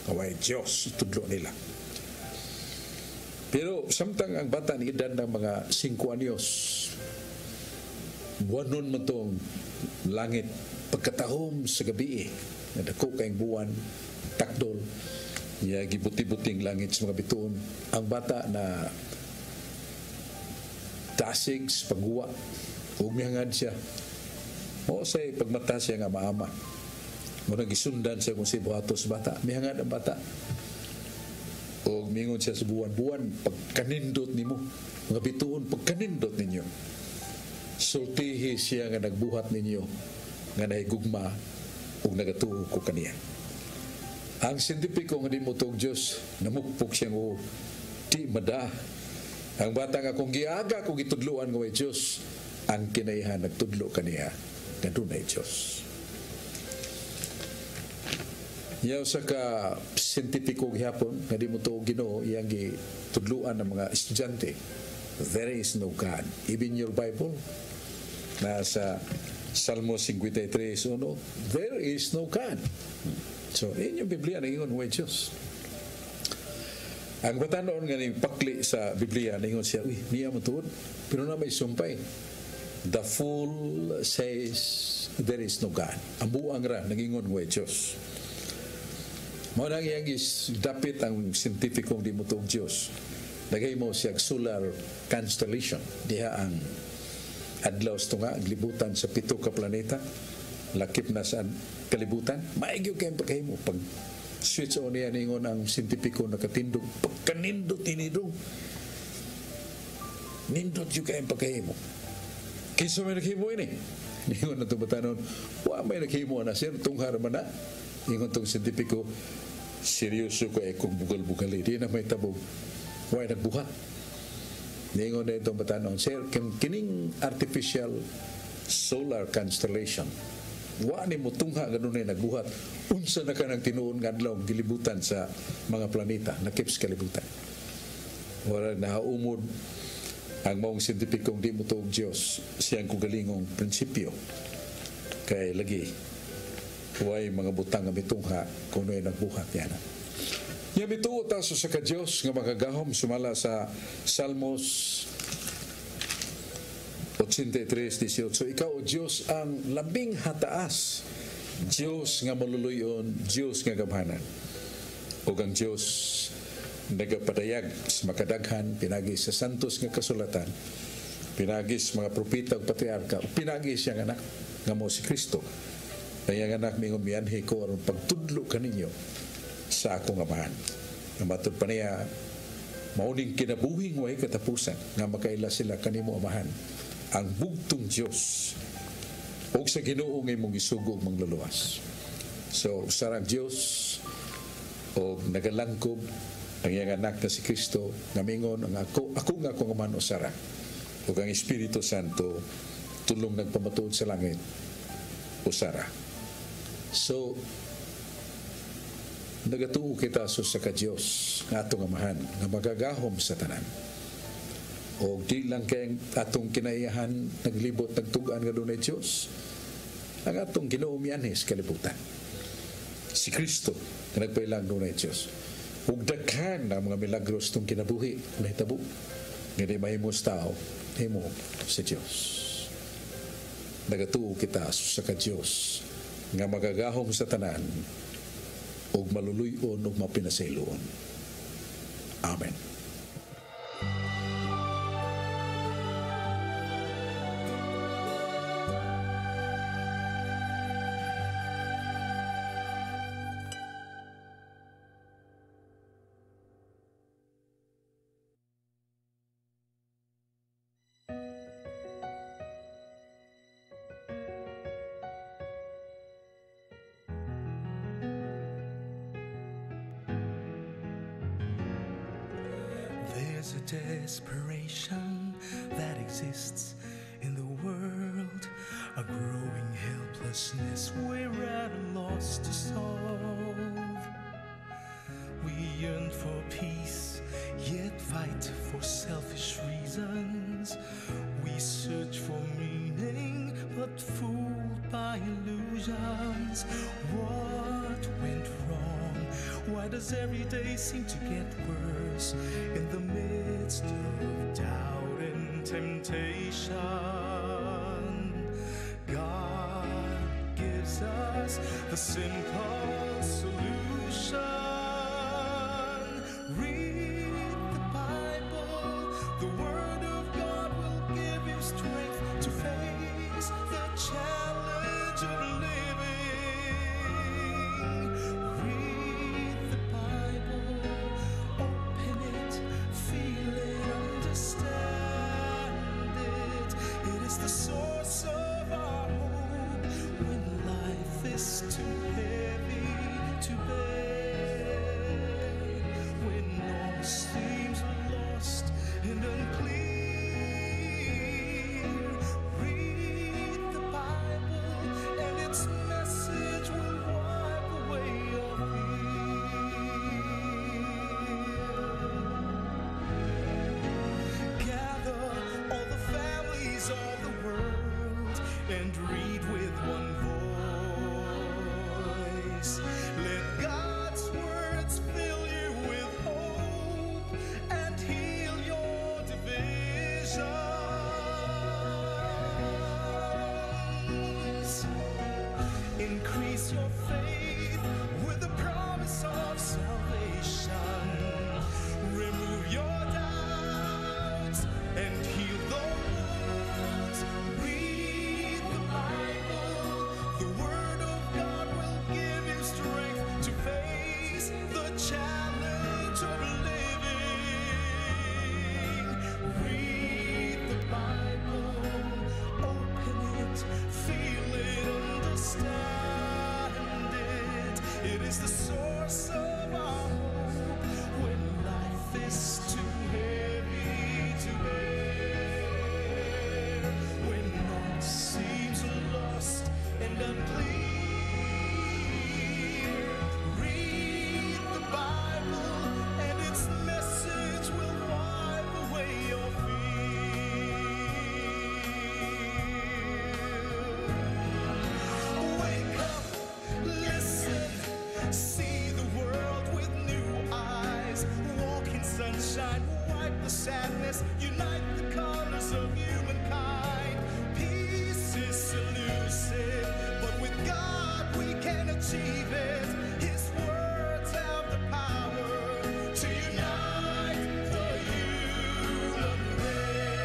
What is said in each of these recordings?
Away Diyos, tudlo nila. Pero samtang ang bata ni edad ng mga 5 anyos, buwanon mo itong langit pagkatahom sa gabi nadako kayong buwan, takdol, gibuti-buting langit sa mga bituon. Ang bata na tasig sa pagguwa, umihangad siya. O say pagmata siya nga maama. Muna gisundan siya kung si buhatos bata. Mihangad ang bata. O mingon siya sa buwan, pagkanindot nimo, mga bituon, pagkanindot ninyo. Sultihi siya nga nagbuhat ninyo, nga nahigugma, o nagatuo ko kaniya. Ang sintipiko nga di mo tog Diyos, namukpok siya o di mada. Ang bata nga kung giaga, kung gitudluan nga way Diyos, ang kinaihan nagtudlo kaniya, nga dunay Diyos. Yaw sa ka sintipiko gihapon nga di mo to Ginoo iyang gitudluan ng mga estudyante, there is no God. Even your Bible nasa Salmo 53:1, there is no God. So inyong Biblia na ingon way Diyos. Ang batanon nga ni pakli sa Biblia na ingon siya, niya mo tuod, pero na may sumpay, the fool says there is no God. Ang buang ra nangingon way Diyos. Mao nang iyang dapit ang scientificong di mo tuog Diyos. Lagay mo siya solar constellation. Diha ang adlaw nga libutan sa 7 ka planeta. Lakip na sa kalibutan. Maigyo kayong pagkahimo. Pag switch on niya ningon ang scientifico nakatindog. Pagkanindot tinidong. Nindot yung kayong pagkahimo. Kinsa may naghimo ini? Ningon na tumatanon. Wa may naghimo na sir. Tunghar man na. Ningon tong scientifico. Seryoso ko kung bugal-bugali. Di na may tabog. Huwag nagbuhat. Ningon na itong batanon, sir, kining artificial solar constellation, huwag ni mo tungha ganun na nagbuhat. Unsa na ka ng tinuon nga adlaw gilibutan sa mga planeta, nakip sa kalibutan. Wala nahaumod ang maong sintipikong di mo tuog Diyos, siyang kugalingong prinsipyo. Kaya lagi, huwag mga butang nga mitungha kung no'y nagbuhat yan. Yang bituo taso sa ka-Diyos nga magagahom sumala sa Salmos 83:18. So ikaw o Diyos ang labing hataas, Diyos nga maluluyon, Diyos nga gamhanan. O ang Diyos nagapadayag sa makadaghan, pinagi sa santos nga kasulatan, pinagi sa mga propeta o patriarka, pinagi siyang anak nga mo si Kristo. Ang anak mingon mianhi ko aron pagtudlo kaninyo sa akong amahan. Nga matod pa niya, mauning kinabuhing way katapusan nga makaila sila kanimo amahan. Ang bugtong Diyos o sa Ginoo nga imong isugog mangluluwas. So, sarang Diyos o nagalangkob ang iyang anak na si Kristo nga mingon ang ako nga akong amahan o sara. O ang Espiritu Santo tulong nagpamatuod sa langit o sara. So, nagatuo kita sa ka-Diyos nga atong amahan nga magagahom sa tanan. O di lang kayang atong kinaiyahan naglibot nagtugaan nga dunay Diyos, ang atong Ginoo mianhi sa kalibutan, si Kristo nga nagpailang dunay Diyos. Ug daghan ang mga milagros tong kinabuhi nahitabo nga di mahimos tao, himo sa Diyos. Nagatuo kita sa ka-Diyos nga magagahom sa tanan ug maluluyon ug mapinasayloon. Amen. There's a desperation that exists in the world, a growing helplessness we're at a loss to solve. We yearn for peace, yet fight for selfish reasons. We search for meaning, but fooled by illusions. What went wrong? Why Why does every day seem to get worse in the midst of doubt and temptation? God gives us the simple solution. Read the Bible, the Word of God will give you strength to face the challenge of living. Read the Bible, open it, feel it, understand it. It is the source of our hope when life is too heavy to bear, when all seems lost and unclear. Read the Bible, and its message will wipe away your fear. Gather all the families of the world and read with one voice. Let God's words fill you with hope and heal your divisions. Increase your faith with the promise of salvation. Remove your doubts and heal the wounds. Read the Bible. The Word of God will give you strength to face the challenge of living. Read the Bible, open it, feel it, understand it. It is the source of our hope when life is too heavy to bear, when all seems lost and unclear. Read the Bible, and its message will wipe away your fear. Wake up, listen, see the world with new eyes. Walk in sunshine, wipe the sadness, unite the colors of humankind. Peace is elusive, but with God we can achieve it. His words have the power to unite the human race.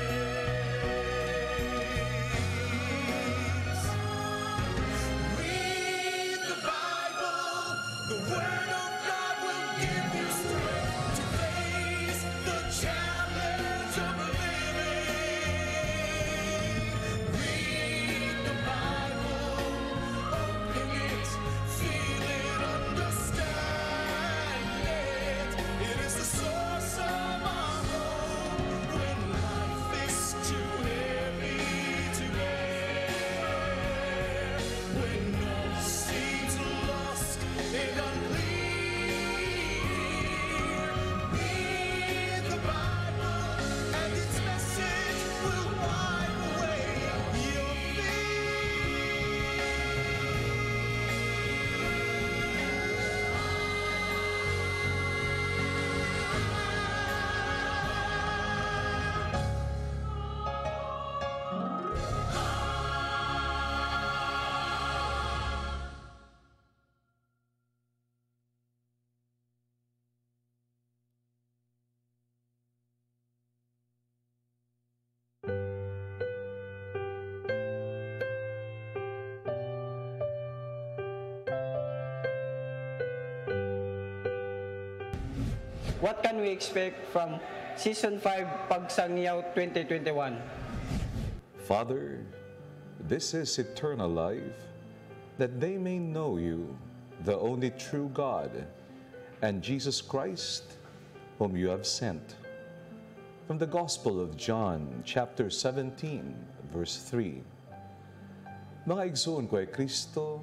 Read the Bible, the Word of God will give you strength to face the challenge of living. Read the Bible, open it, feel it, understand it. It is the source of our hope when life is too heavy to bear, when all seems lost and unclear. Read the Bible, and its message will wipe away your What can we expect from Season 5 Pagsangyaw 2021? Father, this is eternal life, that they may know you, the only true God, and Jesus Christ, whom you have sent. From the Gospel of John, chapter 17, verse 3. Mga igsoon ko ay Kristo,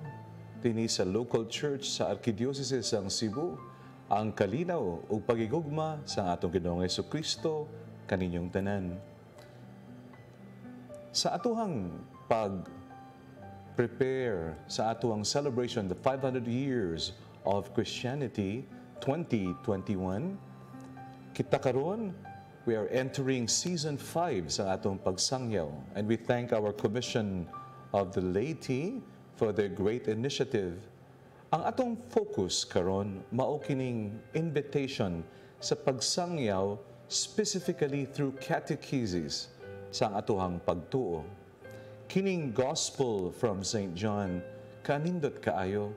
dinhi sa local church sa Archdiocese ng Cebu, ang kalinaw o pagigugma sa atong Ginoong Jesucristo kaninyong tanan. Sa atuhang pag-prepare sa atuhang celebration the 500 years of Christianity 2021. Kita karon, we are entering season 5 sa atong pagsangyaw, and we thank our commission of the laity for their great initiative. Ang atong focus karon mao kining invitation sa pagsangyaw, specifically through catechesis sa atuhang pagtuo. Kining Gospel from St. John kanindot kaayo,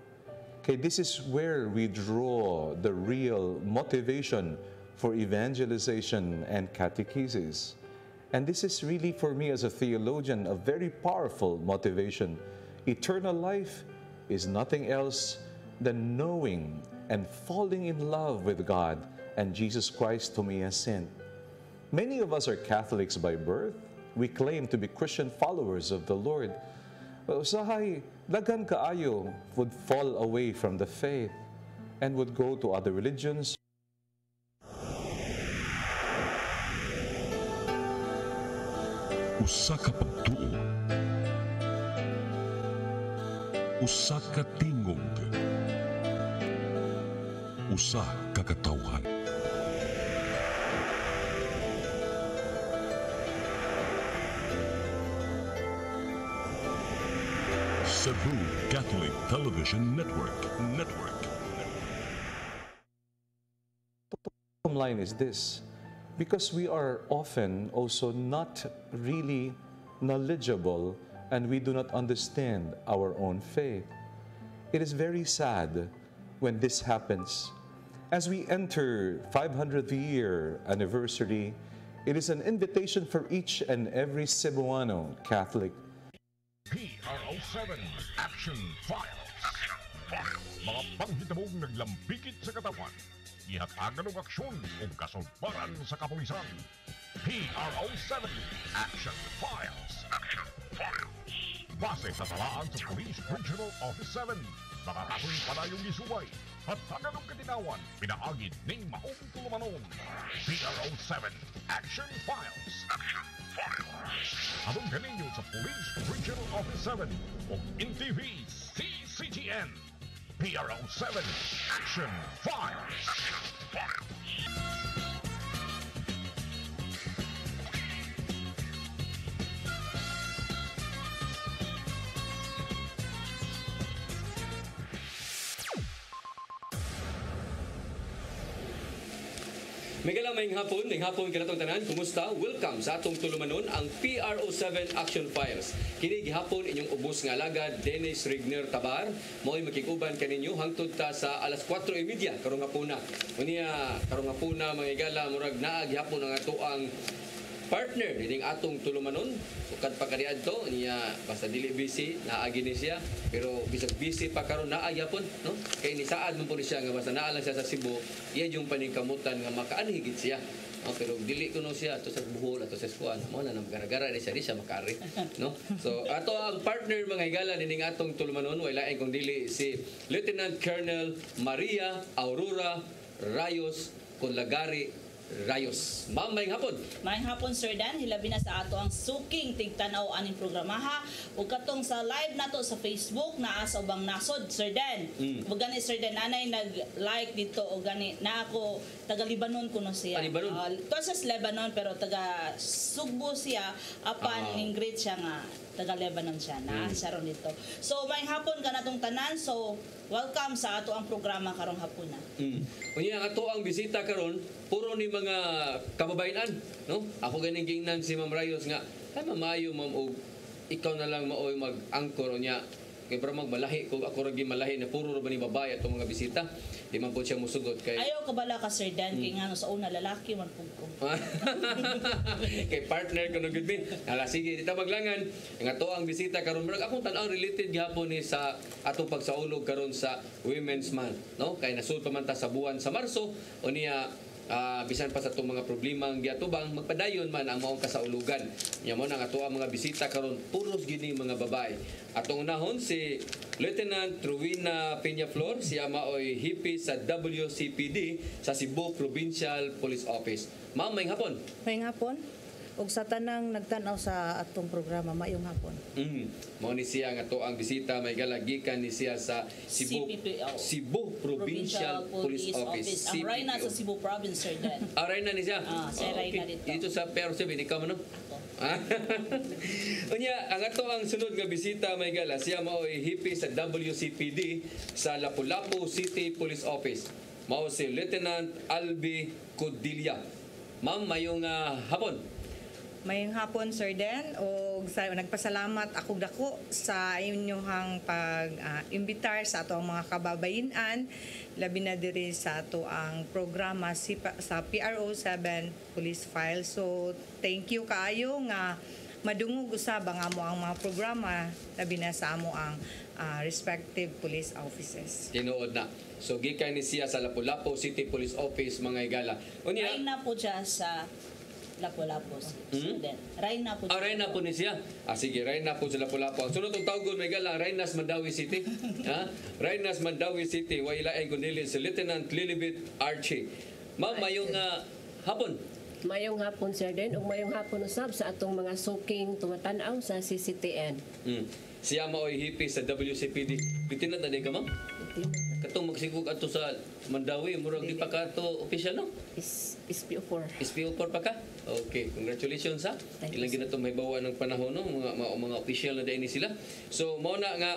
kay this is where we draw the real motivation for evangelization and catechesis. And this is really, for me as a theologian, a very powerful motivation. Eternal life is nothing else than knowing and falling in love with God and Jesus Christ whom He has sent. Many of us are Catholics by birth. We claim to be Christian followers of the Lord. Usahay, daghan kaayo would fall away from the faith and would go to other religions. Usa ka pagtuo, usa ka tingog, usa ka katawhan. Cebu Catholic Television Network. Bottom line is this: because we are often also not really knowledgeable and we do not understand our own faith. It is very sad when this happens. As we enter 500th year anniversary, it is an invitation for each and every Cebuano Catholic. PRO7 Action Files. Mga panghitabo naglambikit sa katawan. Ihatagan ng aksyon o kasulbaran sa kapulisan. PRO7 Action Files. Base sa talaan sa Police Regional Office 7, nakakakoy panayong gisubay at taganong katinawan, pinaagid ning maong tulumanon. PRO7 Action Files. Abong ganinyo sa Police Regional Office 7 o NTV CCTN. PRO7 Action Files. May hapon kanatong tanan. Kumusta? Welcome sa atong tulumanon ang PRO7 Action Files. Kini gihapon inyong ubos nga alagad Dennis Rigner Tabar. Mao'y makikuban kaninyo hangtod ta sa alas 4:30 karong hapuna. Unya karong hapuna mga igala murag naa gihapon ang ato ang partner dining atong tulumanon. Sukad pa kaniadto niya basta dili busy naagi ni siya, pero bisag busy pa karon naa gyapon, no? Kay ni saad man po ni siya nga basta naa lang siya sa Cebu, iya yung paningkamutan nga makaani higit siya. No, pero dili kuno siya to sa Bohol ato sa Eskuan. Mo na nagara-gara ni siya makari, no? So ato ang partner mga higala dining atong tulumanon wala lain kung dili si Lieutenant Colonel Maria Aurora Rayos Conlagari Rayos. Ma'am, mayang hapon. Mayang hapon, Sir Dan. Hilabi na sa ato ang suking tigtanaw aning programaha. Ug katong sa live nato sa Facebook naa sa ubang nasod, Sir Dan. Ug gani Sir Dan anay nag-like dito o gani na ako taga Lebanon kuno siya. Lebanon. To sa Lebanon pero taga Sugbo siya apan ning great siya nga taga Lebanon siya na siya ron dito. So mayang hapon kanatong tanan. So welcome sa ato ang programa karong hapon na. Unya ang ato ang bisita karon puro ni mga kababayan, no? Ako ganing gingnan si Ma'am Rayos nga, ay mamayo ma'am og ikaw na lang maoy mag-angkor niya. Kay para magmalahi ko ako ra malahi na puro ra ba ni babae atong mga bisita. Di man po siya musugot kay Ayaw ka bala ka Sir Dan kay nga sa una lalaki man pug ko. kay partner ko no good me. Ala sige dita maglangan ang ato ang bisita karon murag akong tan-aw related gihapon ni sa atong pagsaulog karon sa Women's Month, no? Kay nasud pa man ta sa buwan sa Marso o niya bisan pa sa itong mga problema ang giatubang magpadayon man ang maong kasaulugan. Nya mo nang ato ang mga bisita karon puros gini mga babae. Atong unahon si Lieutenant Truwina Peñaflor, siya maoy hipi sa WCPD sa Cebu Provincial Police Office. Ma'am, mayng hapon. Mayang hapon. ug sa tanang nagtan-aw sa atong programa mayong hapon. Mao ni siya nga to ang bisita may galagikan ni siya sa CPPO. Cebu Provincial Police Office. Ang Rayna sa Cebu Province, Sir Dan. Rayna ni siya. Si Rayna dito. Dito sa PRO7 ikaw man no? Unya, ang ato ang sunod nga bisita may gala siya mao hipi sa WCPD sa Lapu-Lapu City Police Office. Mao si Lieutenant Albi Codilla. Ma'am, mayong hapon. Mayong hapon, Sir Den, o nagpasalamat ako dako sa inyong pag-imbitar sa ato ang mga kababayinan, labi na diri sa ato ang programa sa PRO7 Police File. So, thank you kaayo nga madungog usab ang amo ang mga programa, labi na sa amo ang respective police offices. Tinuod na. So, gikan ni siya sa Lapu-Lapu City Police Office, mga igala. Unya, Rayna po siya sa Lapu-Lapu. Rayna po. Rayna po ni siya. Sige, Rayna po sa Lapu-Lapu. Ang sunod ang tawgon may gala, Raynas Mandawi City. Raynas Mandawi City, wailaay kundi si Lieutenant Lilibet Archie. Ma'am, mayong hapon. Mayong hapon, Sir Den, ug mayong hapon usab sa atong mga suking tumatan-aw sa CCTN. Siya mao'y hipi sa WCPD. Lieutenant, na ka, ma'am? Katong magsigug ato sa Mandawi, murag di pa ka to official, no? SPO4. SPO4 pa ka? Okay, congratulations ha. Ilang ginato may bawa ng panahon, no? Mga official na din sila. So, mao na nga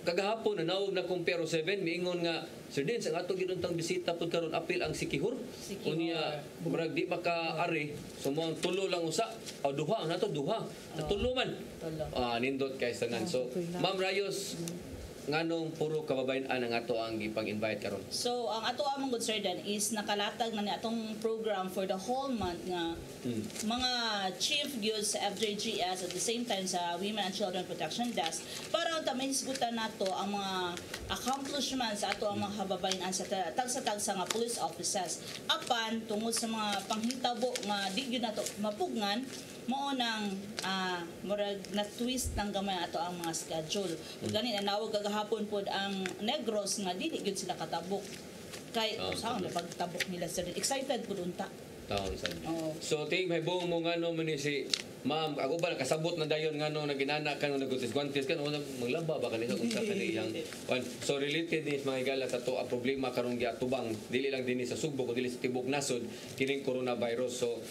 kagahapon nanawag na kong PRO7 miingon nga Sir Den sa ato ginuntang bisita pud karon apil ang Sikihor. Unya murag di maka-ari so mo tulo lang usa o duha nato duha. Tulo man. Nindot kay tanan. So Ma'am Rayos nganong puro kababayan ang ato ang ipag-invite karon. So ang ato among good sir Dan is nakalatag na ni atong program for the whole month nga mga chief gyud sa FJGS at the same time sa Women and Children Protection Desk para unta may hisgutan nato ang mga accomplishments sa ato ang mga kababayan sa tagsa-tagsa nga police officers apan tungod sa mga panghitabo nga di gyud nato mapugnan mao nang murag na twist ng gamay ato ang mga schedule. Ug gani nawag kagahapon pod ang Negros nga dili gyud sila katabok. Kay saan na pagtabok nila sir. Excited pud unta. So ting may buong mo ngano man ni si Ma'am, ako ba kasabot na dayon ngano naginana kan nagutis-guantis kan maglaba ba kanila unsa kaniyang one. So related ni mga igala sa to ang problema karong giatubang dili lang dinhi sa Subo kundi sa tibok nasod kining coronavirus. So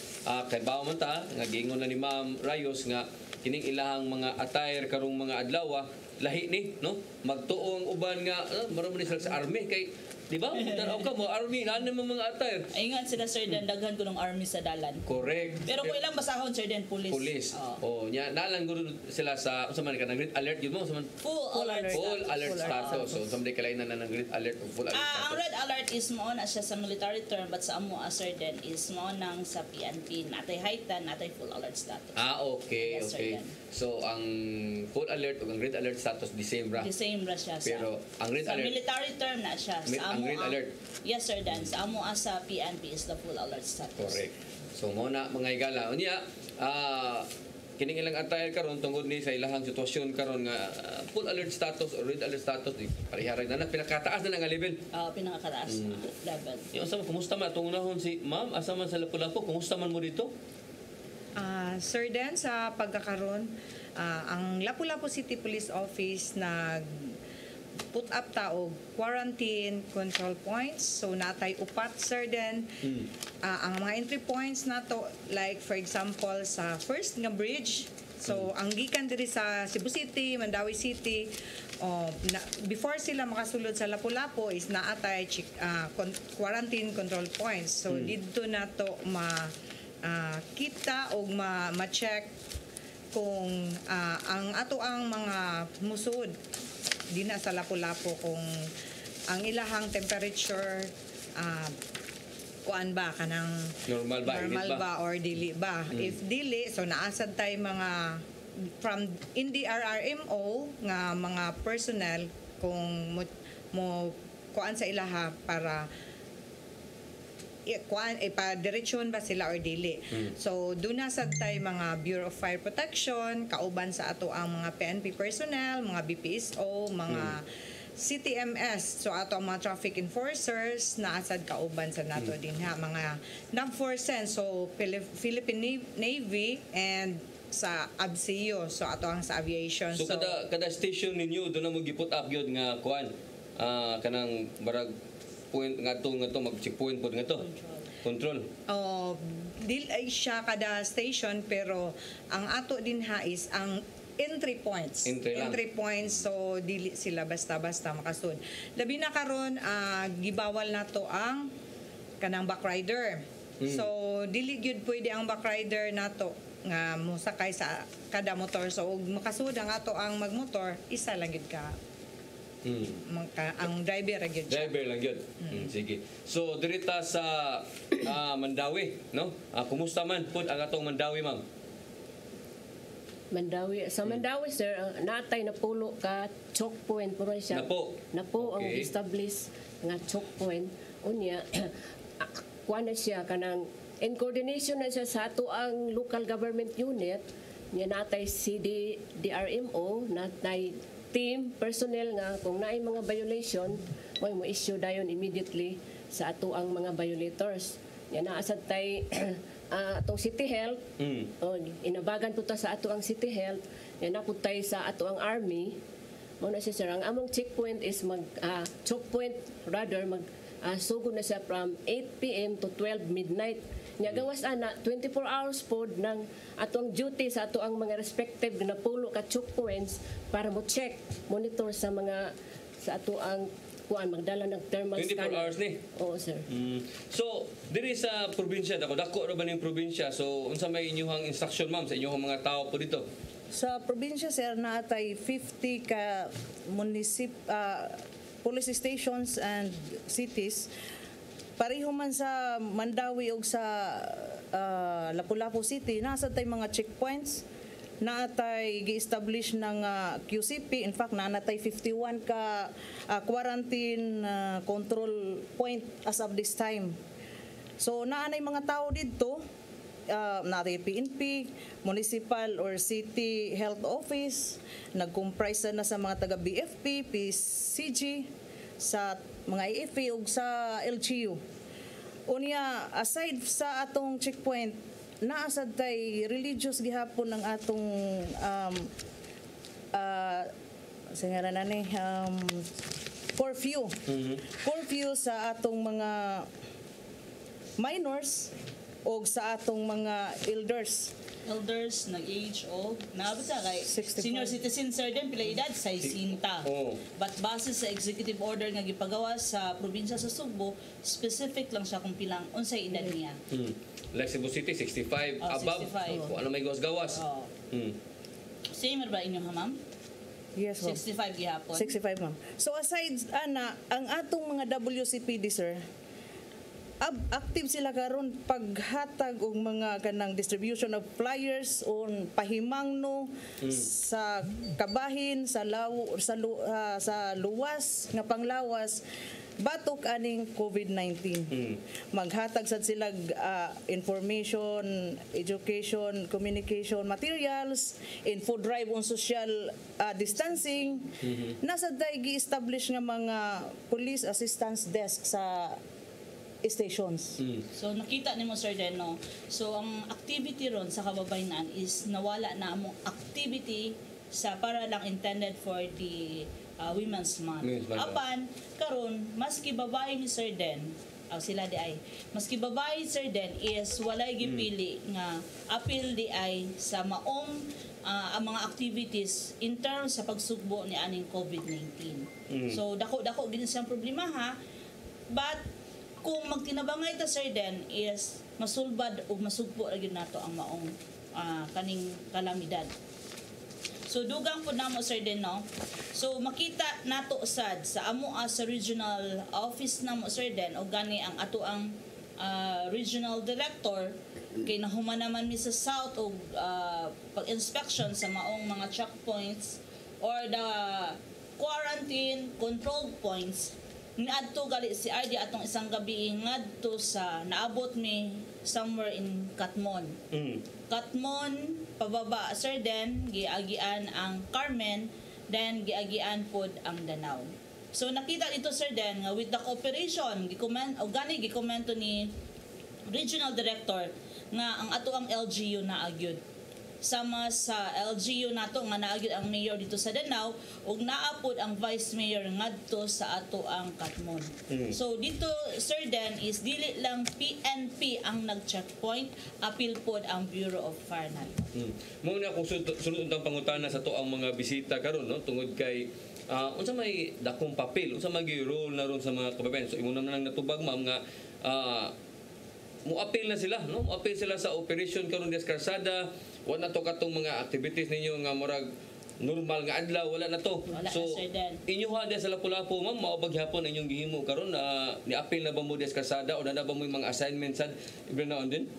kay bawo man ta nga giingon na ni Ma'am Rayos nga kining ilahang mga attire karong mga adlaw lahi ni no magtuong uban nga marami sila sa army kay di ba? Tanaw ka mo, army, naan naman mga attire. Ayun sila, Sir Dan, daghan ko ng army sa dalan. Correct. Pero kung ilang basahon, Sir Dan, police. Police. Nya nalang guro sila sa, sa man ka, nag-grid alert yun mo? Full alert status. So, sa mga kalainan na ng-grid alert o full alert status. Ang red alert is mo na siya sa military term, but sa amo, Sir Dan, is mo nang sa PNP, natay heighten, natay full alert status. Okay, yes, okay. So, ang full alert o ang red alert status, the same ra? The same ra siya. Pero, ang red alert... Sa military term na siya. Ang red alert? Yes, Sir Dan. Sa amo sa PNP is the full alert status. Correct. So, muna mga igala. Unya, kining ilang attire karon tungod ni sa ilahang sitwasyon karon nga full alert status or red alert status pariharay na pinakataas na nga level. Pinakataas level. Yung asa kumusta man tungunahon si Ma'am asa man sa Lapu-Lapu kumusta man mo dito? Sir Dan, sa pagkakaroon ang Lapu-Lapu City Police Office put up taog quarantine control points. So natay upat, Sir Dan. Ang mga entry points nato like for example sa first nga bridge. So ang gikan diri sa Cebu City, Mandawi City, before sila makasulod sa Lapu-Lapu is naatay quarantine control points. So dito nato kita o ma-check kung ang ato ang mga musud di na sa Lapu-Lapu kung ang ilahang temperature kuan ba kanang normal ba or dili ba. If dili, so naasad tay mga from NDRRMO nga mga personnel kung mo kuan sa ilaha para ipa-diretsyon ba sila or dili. So, doon nasad tayo mga Bureau of Fire Protection, kauban sa ato ang mga PNP personnel, mga BPSO, mga CTMS, so ato ang mga traffic enforcers na asad kauban sa nato din ha, mga NAVFORCEN, so Philippine Navy and sa ABSEO, so ato ang sa aviation. So kada station ninyo doon na mo giput up gyud nga kuan kanang barag point ngadto mag-checkpoint pod ngadto. Control. Dil ay siya kada station, pero ang ato din ha is ang entry points. Entry points, so dili sila basta-basta makasud. Labi na karon gibawal nato ang kanang backrider. So dili gyud pwede ang backrider nato nga mosakay sa kada motor. So ug makasud ang ato ang magmotor, isa lang gyud ka. Ang driver ra gyud siya. Driver lang yun. Sige. So, dirita sa Mandawi, no? Kumusta man po ang atong Mandawi, ma'am? Mandawi. Sa Mandawi, sir, natay na pulo ka choke point po rin siya. Napo ang Okay. establish nga choke point. Unya, kuha na siya kanang in coordination na siya sa ato ang local government unit, niya natay DRMO, natay team, personnel nga kung naay mga violation, mo issue dayon immediately sa ato ang mga violators. Yan naasad tay atong City Health. Inabagan po ta sa ato ang City Health. Yan napud tay sa ato ang Army. Mo na siya sir, ang among checkpoint is choke point rather sugod na siya from 8 p.m. to 12 midnight. Nya gawas ana 24 hours pod ng atong duty sa ato ang mga respective na pulo ka choke points para mo check, monitor sa ato ang kuan magdala ng thermal 24 scanner. hours ni? Oo, sir. So, diri sa probinsya, dako ra ba ning probinsya? So, unsa may inyong instruction, ma'am, sa inyong mga tao po dito? Sa probinsya, sir, naatay 50 ka police stations and cities. Pareho man sa Mandawi o sa Lapu-Lapu City, nasa tay mga checkpoints, naatay gi-establish ng QCP. In fact, naatay 51 ka quarantine control point as of this time. So, naanay mga tao dito, naatay PNP, municipal or city health office, nag-comprise na sa mga taga BFP, PCG, sa mga AFP ug sa LGU. Unya, aside sa atong checkpoint, naasad tay religious gihapon ng atong curfew. Curfew sa atong mga minors o sa atong mga elders. Nag-age o naabot na kay 65. senior citizen sir din pila edad sa 60. But base sa executive order nga gipagawa sa probinsya sa Sugbo, specific lang siya kung pilang unsay edad niya. Like Cebu City, 65 above. 65. Kung ano may gawas-gawas. Same ba inyo ha, ma'am? Yes, ma'am. 65 gihapon. 65, ma'am. So aside ang atong mga WCPD, sir, active sila karon paghatag og mga kanang distribution of flyers on pahimangno sa kabahin, sa luwas nga panglawas batok aning COVID-19. Maghatag sad sila information, education, communication materials, info drive on social distancing. Nasa day gi-establish nga mga police assistance desk sa stations. So nakita nimo sir den no. So ang activity ron sa kababayenan is nawala na among activity sa para lang intended for the Women's Month. Apan karon maski babae ni sir den sila di ay maski babae sir den is walay gipili nga apil di ay sa maong ang mga activities in terms sa pagsugbo ni aning COVID-19. So dako gid siyang problema ha. But kung magtinabangay ta sir den is masulbad o masugpo ra gyud nato ang maong kaning kalamidad. So dugang po namo sir den no. So makita nato sad sa amo sa regional office namo sir den o gani ang ato ang regional director kay nahuman naman mi sa south og pag-inspection sa maong mga checkpoints or the quarantine control points. Niadto gali si RD atong isang gabi ngadto sa naabot mi somewhere in Katmon. Katmon pababa sir den giagian ang Carmen, then giagian pod ang Danau. So nakita dito Sir Den nga with the cooperation gikomento ni Regional Director nga ang ato ang LGU na agyud sama sa LGU nato nga naagid ang mayor dito sa Danao ug naapod ang vice mayor ngadto sa ato ang Katmon. So dito Sir Dan is dili lang PNP ang nag-checkpoint, apil pod ang Bureau of Fire nato. Muna kung sunod ang pangutana sa to ang mga bisita karon no tungod kay unsa may dakong papel, unsa may role na ron sa mga kababayan. So imo na lang natubag ma'am nga mo-appeal na sila, no? Mo-appeal sila sa operation karon des Karsada. Wala na to katong mga activities ninyo nga murag normal nga adlaw, wala na to. Wala so na, Sir Dan. inyo ha sa Lapu-Lapu ma'am, mao baghapon inyong gihimo karon ni-appeal na ba mo des Karsada o na ba mo yung mga assignments sad ibig na on din?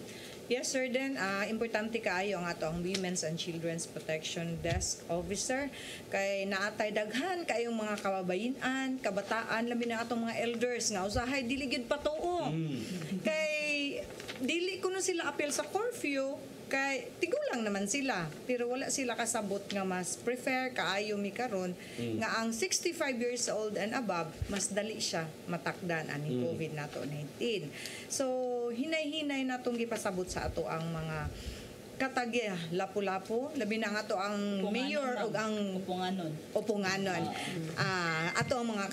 Yes, sir. Then, importante kaayo ang ato ang Women's and Children's Protection Desk Officer. Kay naatay daghan kayong mga kababayan, kabataan, labi na atong mga elders nga usahay dili gyud patuo. Kay dili kuno sila appeal sa curfew kay tigulang naman sila pero wala sila kasabot nga mas prefer kaayo mi karon nga ang 65 years old and above mas dali siya matakdan ani COVID nato 19. So hinay-hinay natong gipasabot sa ato ang mga katagya Lapu-Lapu labi na nga to ang mayor ug ang upunganon ato ang mga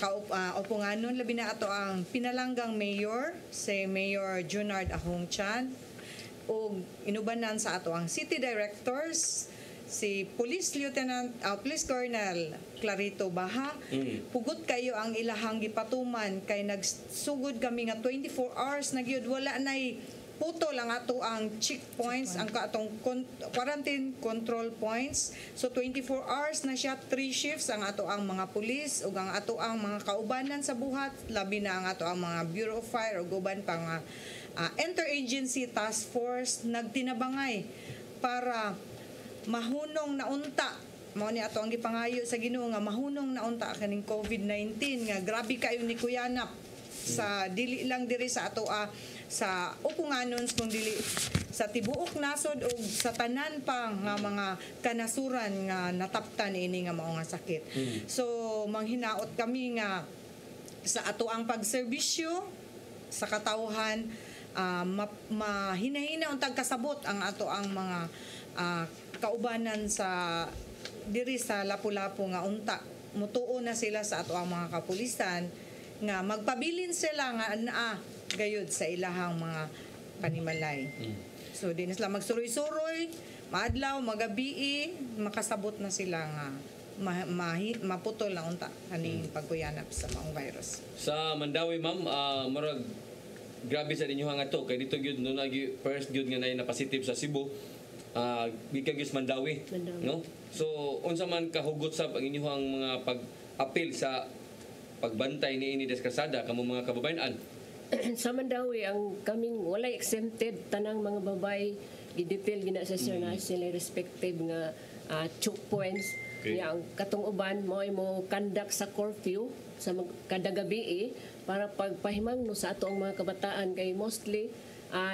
upunganon labi na ato ang pinalanggang mayor si Mayor Junard Ahong Chan o inubanan sa ato ang city directors si Police Colonel Clarito Baha. Pugot kayo ang ilahang gipatuman kay nagsugod kami nga 24 hours na gyud wala nay puto lang ato ang checkpoints ang katong quarantine control points. So 24 hours na siya, 3 shifts ang ato ang mga pulis ug ang ato ang mga kaubanan sa buhat labi na ang ato ang mga Bureau of Fire ug uban pa nga interagency task force nagtinabangay para mahunong na unta mao ni ato ang gipangayo sa Ginoo nga mahunong na unta kaning COVID-19 nga grabe kayo ni kuyanap sa dili lang diri sa ato sa upunganon kung dili sa tibuok nasod o sa tanan pa nga mga kanasuran nga nataptan ini nga mao nga sakit. So manghinaot kami nga sa ato ang pagserbisyo sa katawhan mahina-hina untag kasabot ang ato ang mga kaubanan sa diri sa Lapu-Lapu nga unta mutuo na sila sa ato ang mga kapulisan nga magpabilin sila nga gayud sa ilahang mga panimalay. So di na sila magsuroy-suroy, maadlaw, magabi, makasabot na sila nga maputol na unta kaning pagkuyanap sa maong virus. Sa Mandawi ma'am, murag grabe sa ninyo nga to kay dito gyud no first gyud nga na positive sa Cebu. Gikan gyud Mandawi, no? So unsa man kahugot sa inyong mga pag-appeal sa pagbantay ni ini des Karsada kamo mga kababayan? Sa Mandawi ang kaming walay exempted tanang mga babay gidepil gina sa sir na sila respective nga choke points yang katong uban mo conduct sa curfew sa kada gabi para pagpahimangno sa ato ang mga kabataan kay mostly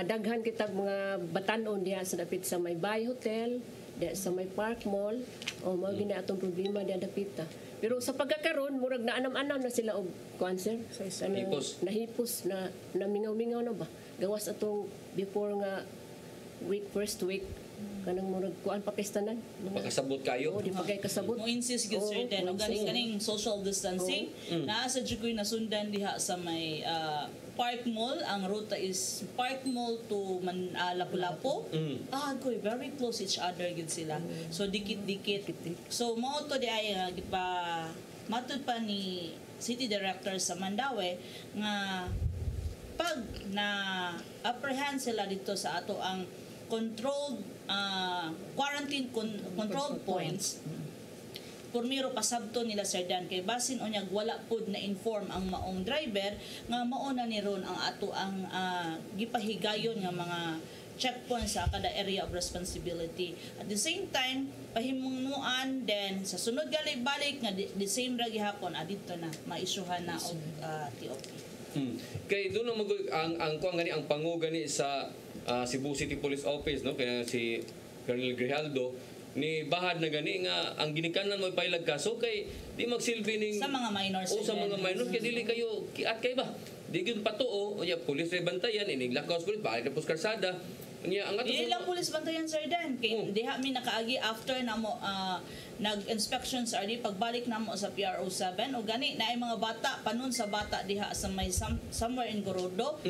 daghan kitag mga batan-on diha sa dapit sa may Bay Hotel, diha sa may Park Mall o mao gini atong problema diha dapita. Pero sa pagkakaroon murag naanam-anam na sila og cancer nahipos na mingaw-mingaw na ba gawas atong before nga first week kanang murag kuan pakistanan makasabot kayo di pa kay kasabot mo insist gyud sir den og kaning social distancing naa sa jugoy nasundan diha sa may Park Mall. Ang ruta is Park Mall to Lapu-Lapu. Very close each other gid sila. So dikit-dikit. So mao to di ay matud pa ni City Director sa Mandawi nga pag na apprehend sila dito sa ato ang controlled quarantine control points purmiro pasabto nila Sir Dan kay basin unyag wala pud na inform ang maong driver nga mauna ni ron ang ato ang gipahigayon nga mga checkpoints sa kada area of responsibility. At the same time pahimungnuan then sa sunod balik nga the same ra gihapon adito na maisuhan na og TOP. Kay doon ang kuan gani ang pangu gani sa Cebu City Police Office no kaya si Colonel Grijaldo ni bahad na gani nga ang ginikanan mo ipailag kaso kay di magsilbi ning Sa mga minors. o sa mga minors kay dili kayo kiat kay ba di gyud patuo unya pulis ray bantayan ining lakaws pulis balik na pus karsada unya ang ato Dili lang pulis bantayan, Sir Dan. Kay diha mi nakaagi after na mo nag-inspection sa RD pagbalik na mo sa PRO 7 o gani na ay mga bata panon sa bata diha sa may somewhere in Gorodo.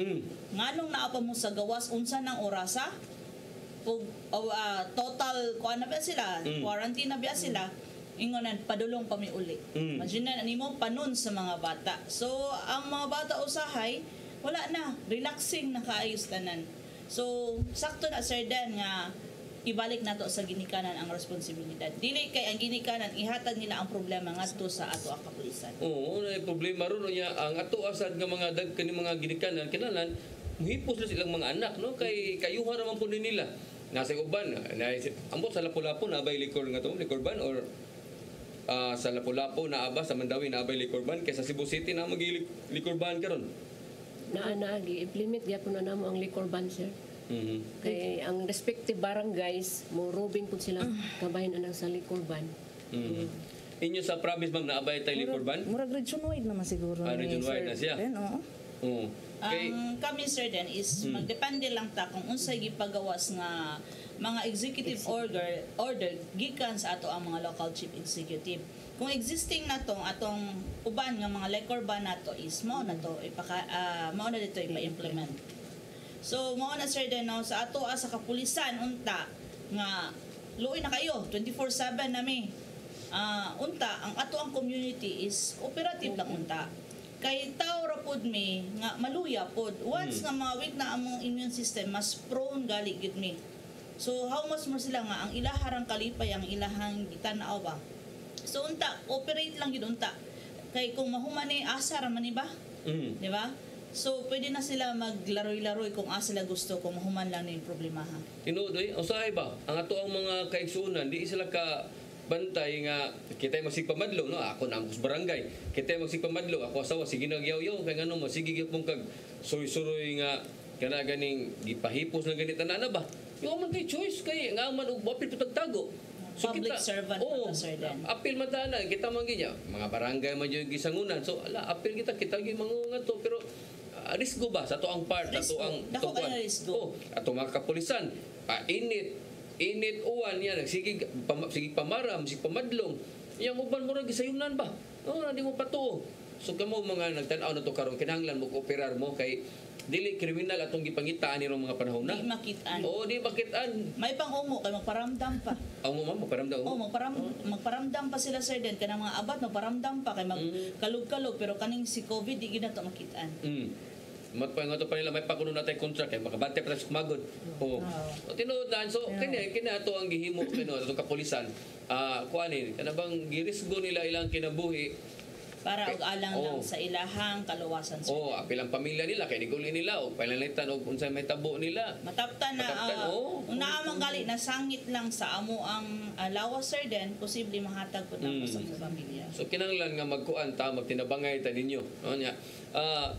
Nganong naa pa mo sa gawas unsa nang orasa? Ug total kuan na ba sila? Quarantine na ba sila? Ingonan padulong pa mi uli. Imagine na nimo panon sa mga bata. So ang mga bata usahay wala na, relaxing na kaayos tanan. So sakto na Sir Dan nga ibalik nato sa ginikanan ang responsibilidad. Dili kay ang ginikanan ihatag nila ang problema ngadto sa ato ang kapulisan. Oo, na problema ron niya ang ato asad nga mga kani mga ginikanan kinanan muhipos na silang mga anak no kay kayuha naman po nila. Nasa uban na ambot sa Lapu-Lapu na abay likor nga to, likor ban or sa Lapu-Lapu na aba sa Mandawi na abay likor ban kay sa Cebu City na liquor ban karon. Gi-implement gyapon na namo ang liquor ban, sir. Kay ang respective barangays mo robing pud sila kabahin anang sa liquor ban. Inyo sa province ma'am na abay tay liquor ban? Murag region-wide naman siguro. Region-wide na siya. Oo. Okay. Ang kami Sir Dan is magdepende lang ta kung unsay gipagawas nga mga executive order gikan sa ato ang mga local chief executive. Kung existing na to atong uban nga mga liquor ban nato is mao na to mao na dito ipa-implement. So mao na Sir Dan no, sa ato sa kapulisan unta nga luoy na kayo 24/7 nami. Unta ang ato ang community is operative lang unta. Kay tao ra pod mi nga maluya pod once nga mga weak na among immune system mas prone gali gid mi. So how much mo sila nga ang ilaharang kalipay ang ilahang gitan-aw ba. So unta operate lang gid unta. Kay kung mahuman ni asa ra man ni ba? Di ba? So pwede na sila maglaroy-laroy kung asa sila gusto kung mahuman lang ni problema ha. Tinuod usahay ba ang ato ang mga kaigsuonan di sila ka bantay nga kita magsigpamadlo no ako na ang barangay kita magsigpamadlo ako asawa sige nagyaw-yaw kay ngano mo sige gyud mong kag suroy-suroy nga kana ganing gipahipos na ganita na ba yo man kay choice kay nga man og apil putagtago so public servant pa Sir Dan apil matana kita man ginya mga barangay man yung gisangunan so ala apil kita gyud mangunga to pero risgo ba sa to ang part ato ang dako kay risgo ato mga kapulisan init uwan yan sige pamaram sige pamadlong yang uban mo ra gisayunan ba di mo patuo so kamo mga nagtan-aw na to karon kinahanglan mo kooperar mo kay dili kriminal atong gipangitaan nirong mga panahon na di makitaan di makitaan may pangumo kay magparamdam pa magparamdam magparamdam pa sila Sir Dan kanang mga abat magparamdam pa kay magkalog-kalog pero kaning si COVID di gid nato makitaan magpangato pa nila may pakuno natay contract kay makabante pa sa kumagod. Tinuod na so kini ato ang gihimo kino atong kapulisan. Kuanin kana bang girisgo nila ilang kinabuhi para og alang lang sa ilahang kaluwasan sa apilang pamilya nila kay niguli nila og panalitan og unsay may tabo nila. Mataptan na naamang gali na sangit lang sa amo ang lawas Sir Dan posible mahatag pud na sa pamilya. So kinahanglan nga magkuan ta magtinabangay ta ninyo. Nya.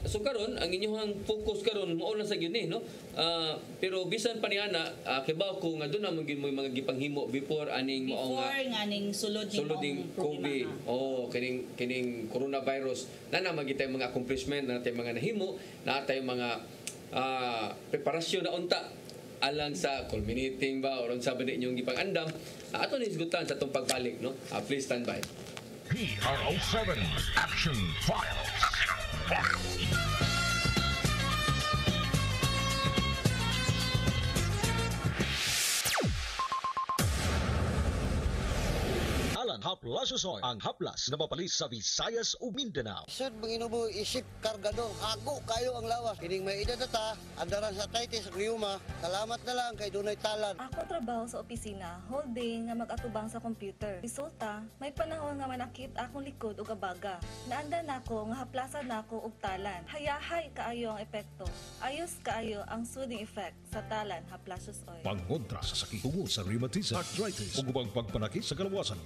So karon ang inyong focus karon mao lang sa gyud ni no. Pero bisan pa niana kibaw ko nga doon naman mo mga gipanghimo before aning mao nga ning sulod ning COVID. Kining coronavirus na naman gitay mga accomplishment na natay mga nahimo na natay mga preparasyon na unta alang sa culminating ba or unsa ba inyong gipang-andam ato ni hisgutan sa tong pagbalik no. Please stand by. PRO7 Action Files. Haplas Usoy, ang haplas na mapalis sa Visayas o Mindanao. Sud manginubo isip kargado, ako kayo ang lawas. Kining may edad ta, andaran sa Taytay sa Griuma. Salamat na lang kay dunay talan. Ako trabaho sa opisina, whole day nga mag-atubang sa computer. Resulta, may panahon nga manakit akong likod o kabaga. Naanda nako nga haplasan nako og talan. Hayahay kaayo ang epekto. Ayos kaayo ang soothing effect sa talan haplas Usoy. Pangontra sa sakit tungo sa rheumatism, arthritis, ug ubang pagpanakit sa kalawasan.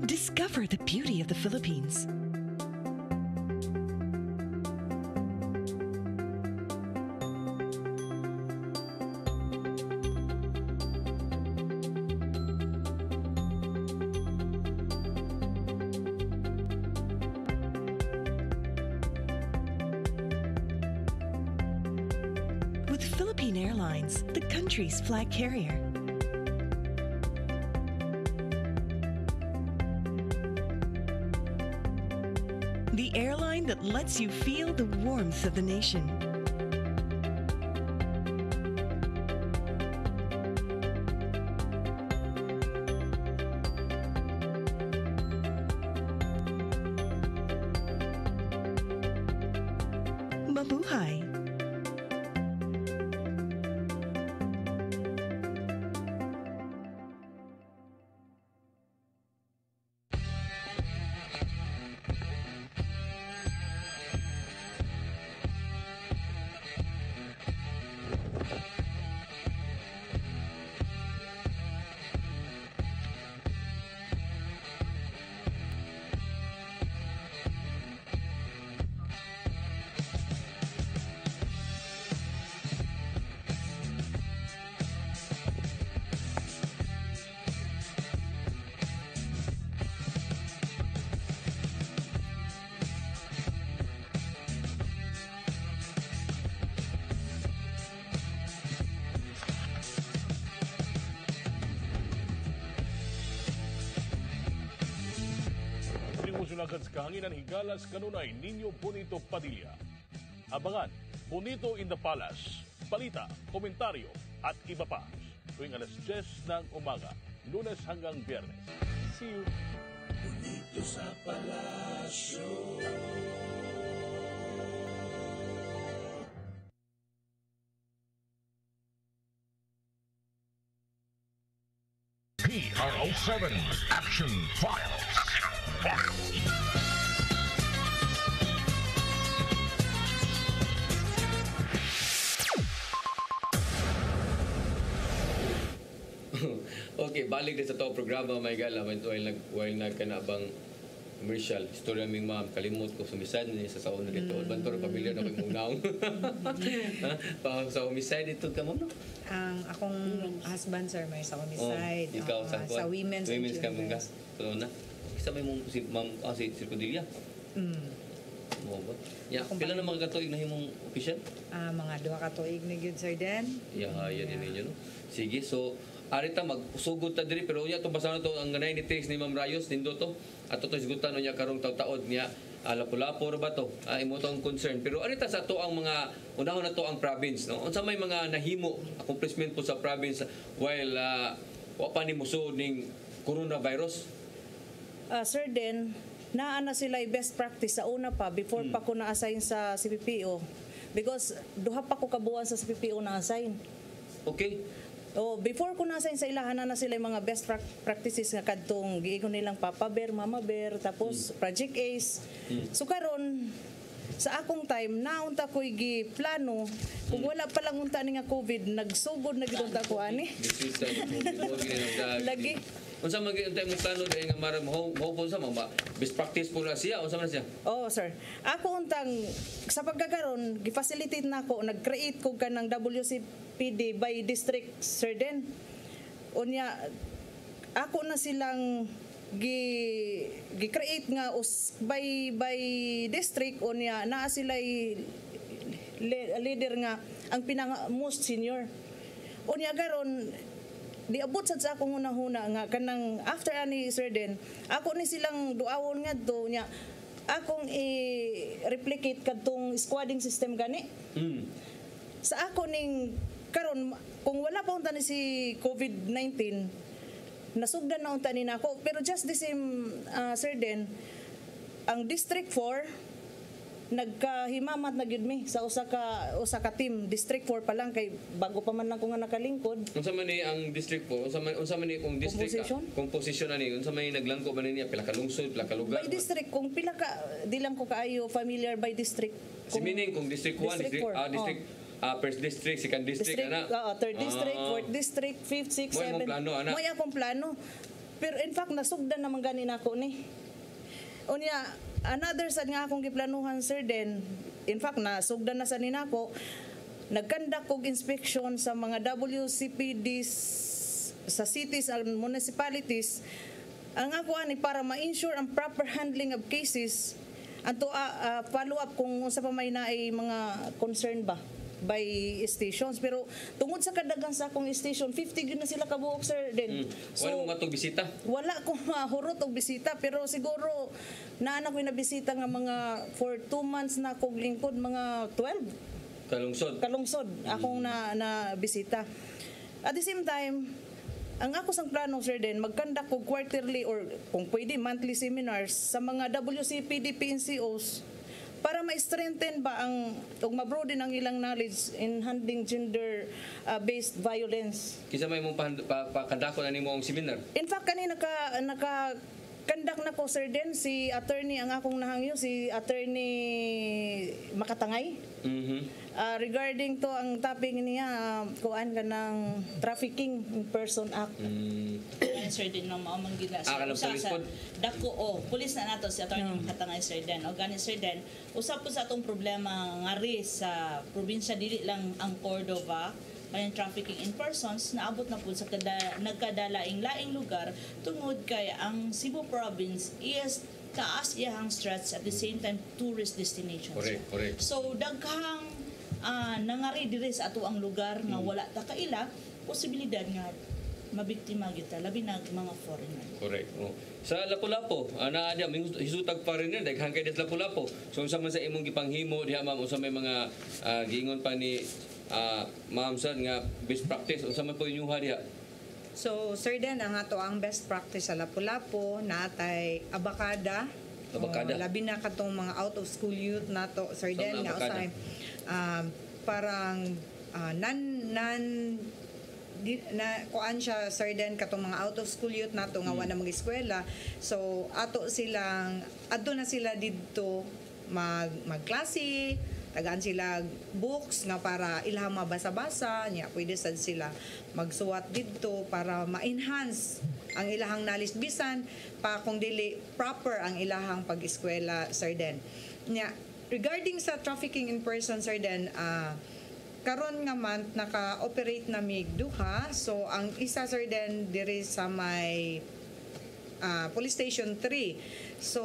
Discover the beauty of the Philippines. Philippine Airlines, the country's flag carrier. The airline that lets you feel the warmth of the nation. Mabuhay! Sulagan sa kahanginan higalas kanunay Nino Bonito Padilla. Abangan Bonito in the Palace, balita, komentaryo at iba pa tuwing alas 10 ng umaga, Lunes hanggang Biyernes. See you! Bonito sa palasyo. PRO7 Action Files. Okay, balik din sa to programa may gala while nagkanabang commercial. Istorya ming ma'am, kalimot ko sumisad niya sa sauna dito. Bantor pamilya na ko mong sa homicide dito ka mo, no? Ang akong husband, sir, may sa homicide. Ikaw sa women's and children's. So na. Isa may mong si ma'am si Cordelia. Mo ba? Ya, pila na mga katuig na himong official? Mga 2 ka tuig na gyud, sir, den. Yan ninyo, no? Sige, so arita magsugod ta diri pero unya to basa na to ang ganay ni text ni Ma'am Rayos nindo to ato to isgutan unya karong taud-taod niya lapu-lapu ba to imo tong concern pero arita sa to ang mga unahon na to ang province no unsa may mga nahimo accomplishment po sa province while wa pa ni muso ning coronavirus. Sir Den, naa na sila best practice sa una pa before pa ko na-assign sa CPPO because duha pa ko kabuan sa CPPO na-assign. Okay. Before ko na-assign sa ilahan na sila yung mga best practices nga kadtong giigon nilang Papa Bear, Mama Bear, tapos Project Ace. So karon sa akong time naunta ko'y giplano kung wala pa lang unta ni nga COVID nagsugod na gid unta ko ani. Lagi unsa man gyud mo plano dai nga mara mo sa mga best practice po na siya unsa man siya? Sir. Ako untang sa pagkakaroon gi-facilitate nako nag-create ko kanang WCPD by district, Sir Den. Unya ako na silang gi-create nga by district unya naa sila leader nga ang most senior. Unya garon diabot sad sa akong hunahuna nga kanang after ani Sir Den ako ni silang duawon ngadto nya akong i-replicate kadtong squading system gani sa ako ning karon kung wala pa unta ni si COVID-19 nasugdan na unta ni nako pero just the same Sir Den ang District 4 nagkahimamat na gyud mi sa usa ka team District 4 pa lang kay bago pa man lang ko nga nakalingkod. Unsa man ni ang District 4? Unsa man ni kung district composition ani? Unsa man ni naglangko ba niya pila ka lungsod, pila ka lugar? By district kung pila ka di lang ko kaayo familiar by district. Si meaning kung District 1, district first district, second district ana. Third district, fourth district, fifth, sixth, seventh. Moy akong plano. Pero in fact nasugdan naman gani nako ni. Unya another sad nga akong giplanuhan Sir Den in fact nasugdan na sa ninako nagkandak og inspection sa mga WCPDs sa cities and municipalities ang ako ani para ma-ensure ang proper handling of cases and to follow up kung unsa pa may naay mga concern ba by stations, pero tungod sa kadagan sa akong station 50 gyud na sila kabuok, sir. Then Wala mo matong bisita? wala ko mahurot og bisita, pero siguro naanak ko na bisita nga mga for 2 months na akong lingkod, mga 12 kalungsod akong na bisita. At the same time, ang ako sang plano, sir, din magkandak ko quarterly or kung pwede monthly seminars sa mga WCPD PNCOs para ma-strengthen ba ang ug ma-broaden ang ilang knowledge in handling gender based violence. Kisa may mong pakandako na nimo ang seminar? In fact, kanina naka kandak na ko, sir, din si attorney ang akong nahangyo, si attorney Makatangay. Regarding to ang topic niya, kuan ka ng Trafficking in Person Act. Sir din no mao man gid na kanang police pod? dako pulis na nato si attorney Makatangay, sir den. O gani, sir den, usap po sa atong problema nga ri sa probinsya, dili lang ang Cordova ang trafficking in persons, naabot na po sa nagkadalaing-laing lugar tungod kay ang Cebu province is taas iyang stretch, at the same time tourist destinations. Correct. So daghang nangari diri sa ato ang lugar nga wala ta kaila posibilidad nga mabiktima kita, labi na mga foreigner. Correct. Sa Lapu-Lapu, naa diha hisutag foreigner daghang kay sa Lapu-Lapu. So unsa man sa imong gipanghimo diha, ma'am, unsa may mga giingon pa ni ma'am sir nga best practice, unsa man po inyuha diha? So, sir, den ang ato ang best practice sa Lapu-Lapu naatay abakada. Labi na katong mga out of school youth nato, sir, den nga usay parang na kuan siya, sir, den katong mga out of school youth nato nga wala mag-eskwela. So ato silang adto na sila didto magklase, tagaan sila books nga para ilahang mabasa-basa niya, pwede sad sila magsuwat didto para ma-enhance ang ilahang knowledge bisan pa kung dili proper ang ilahang pag-eskwela, sir, den. Nya regarding sa trafficking in person, sir, den, karon nga month naka-operate na mig duha. So ang isa, sir, den diri sa may Police Station 3. So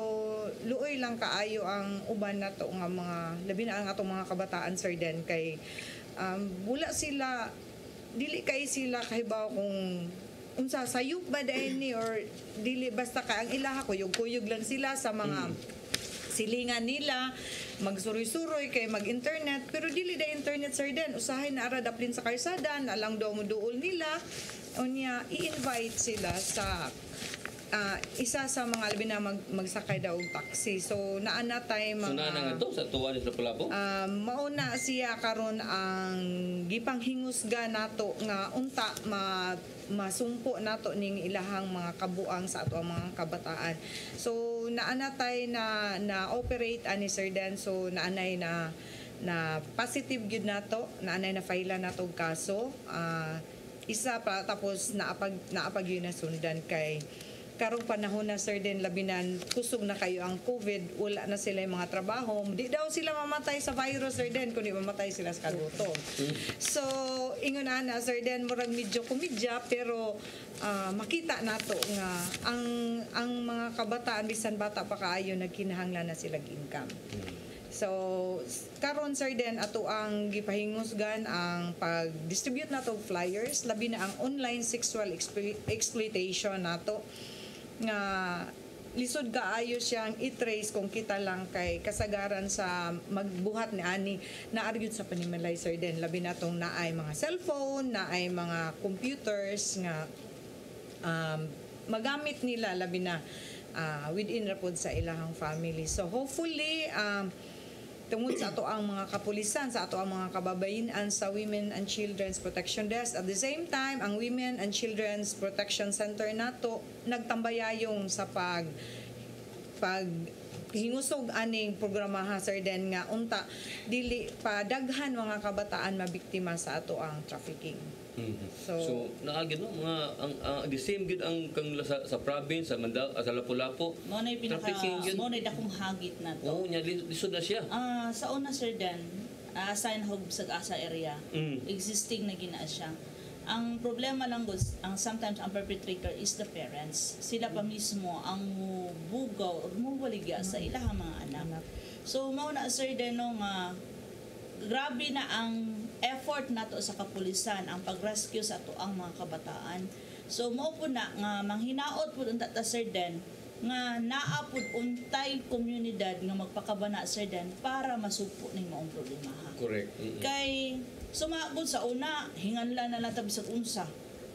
luoy lang kaayo ang uban nato nga mga labi na ang atong mga kabataan, sir, den, kay wala sila, dili kay sila kahibaw kung unsa sayop ba dahil ni or dili basta ka ang ilaha kuyog lang sila sa mga silingan nila, magsuroy-suroy kay mag-internet, pero dili da internet, sir, den usahay na ara daplin sa karsada na lang daw moduol nila unya i-invite sila sa isa sa mga albi na magsakay daw og taxi. So naanatay mga nga to sa tuwa ni Lapu-Lapu. Mauna siya karon ang gipanghingusga nato nga unta masumpo nato ning ilahang mga kabuang sa ato ang mga kabataan. So naanatay na operate ani, sir, den. So naanay na positive gyud nato, naanay na file nato og kaso. Isa pa tapos naapag yun na sundan kay karong panahon na, sir, din labinan kusog na kayo ang COVID, wala na sila yung mga trabaho, di daw sila mamatay sa virus, sir, din kundi mamatay sila sa kagutom. So ingon na, sir, din murag medyo komedya, pero makita nato nga ang mga kabataan bisan bata pa kaayo nagkinahanglan na sila income. So karon, sir, din ato ang gipahingusgan ang pag-distribute nato og flyers, labi na ang online sexual exploitation nato nga lisod kaayo siyang i-trace kung kita lang kay kasagaran sa magbuhat ni ani na argued sa panimalay, sir, din labi na tong naay mga cellphone, naay mga computers nga magamit nila labi na within rapod sa ilahang family. So hopefully tungod sa ato ang mga kapulisan, sa ato ang mga kababayenan sa Women and Children's Protection Desk. At the same time, ang Women and Children's Protection Center nato nagtambayayong sa pag hingusog aning programa, sir, den nga unta dili pa daghan mga kabataan mabiktima sa ato ang trafficking. So naagid no mga the same gid ang kang sa province sa sa Lapu-Lapu. Mo na dakong hagit na to. Nya lisod na siya. Sa una, sir, den assign hog sa asa area. Existing na gina siya. Ang problema lang ang sometimes ang perpetrator is the parents. Sila pa mismo ang bugaw o muwaligya sa ilahang mga anak. So mao na, sir, den no nga grabe na ang effort nato sa kapulisan ang pag-rescue sa ato ang mga kabataan. So mo po na nga manghinaot po unta ta Sir Den nga naa pud untay komunidad nga magpakabana Sir Den para masupo ning maong problema ha. Correct. Kay sumagod sa una hinganlan na natab sa unsa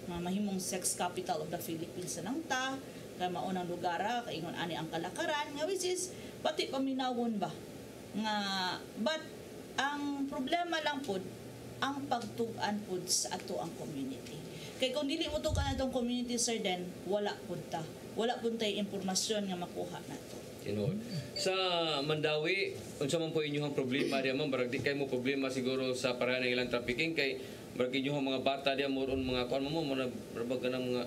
nga mahimong sex capital of the Philippines sa nangta kay maunang lugar kay ingon ani ang kalakaran nga which is pati paminawon ba nga but ang problema lang pud ang pagtug-an pud sa ato ang community. Kay kung dili mo tugan atong community Sir Den wala pud ta. Wala pud tay impormasyon nga makuha nato. Tinuod. Sa Mandawi, unsa man po inyong problema diya ma'am, barag di kay mo problema siguro sa paraan ng ilang trafficking kay barag inyong mga bata diya mo mga kuan mo barag ka ng mga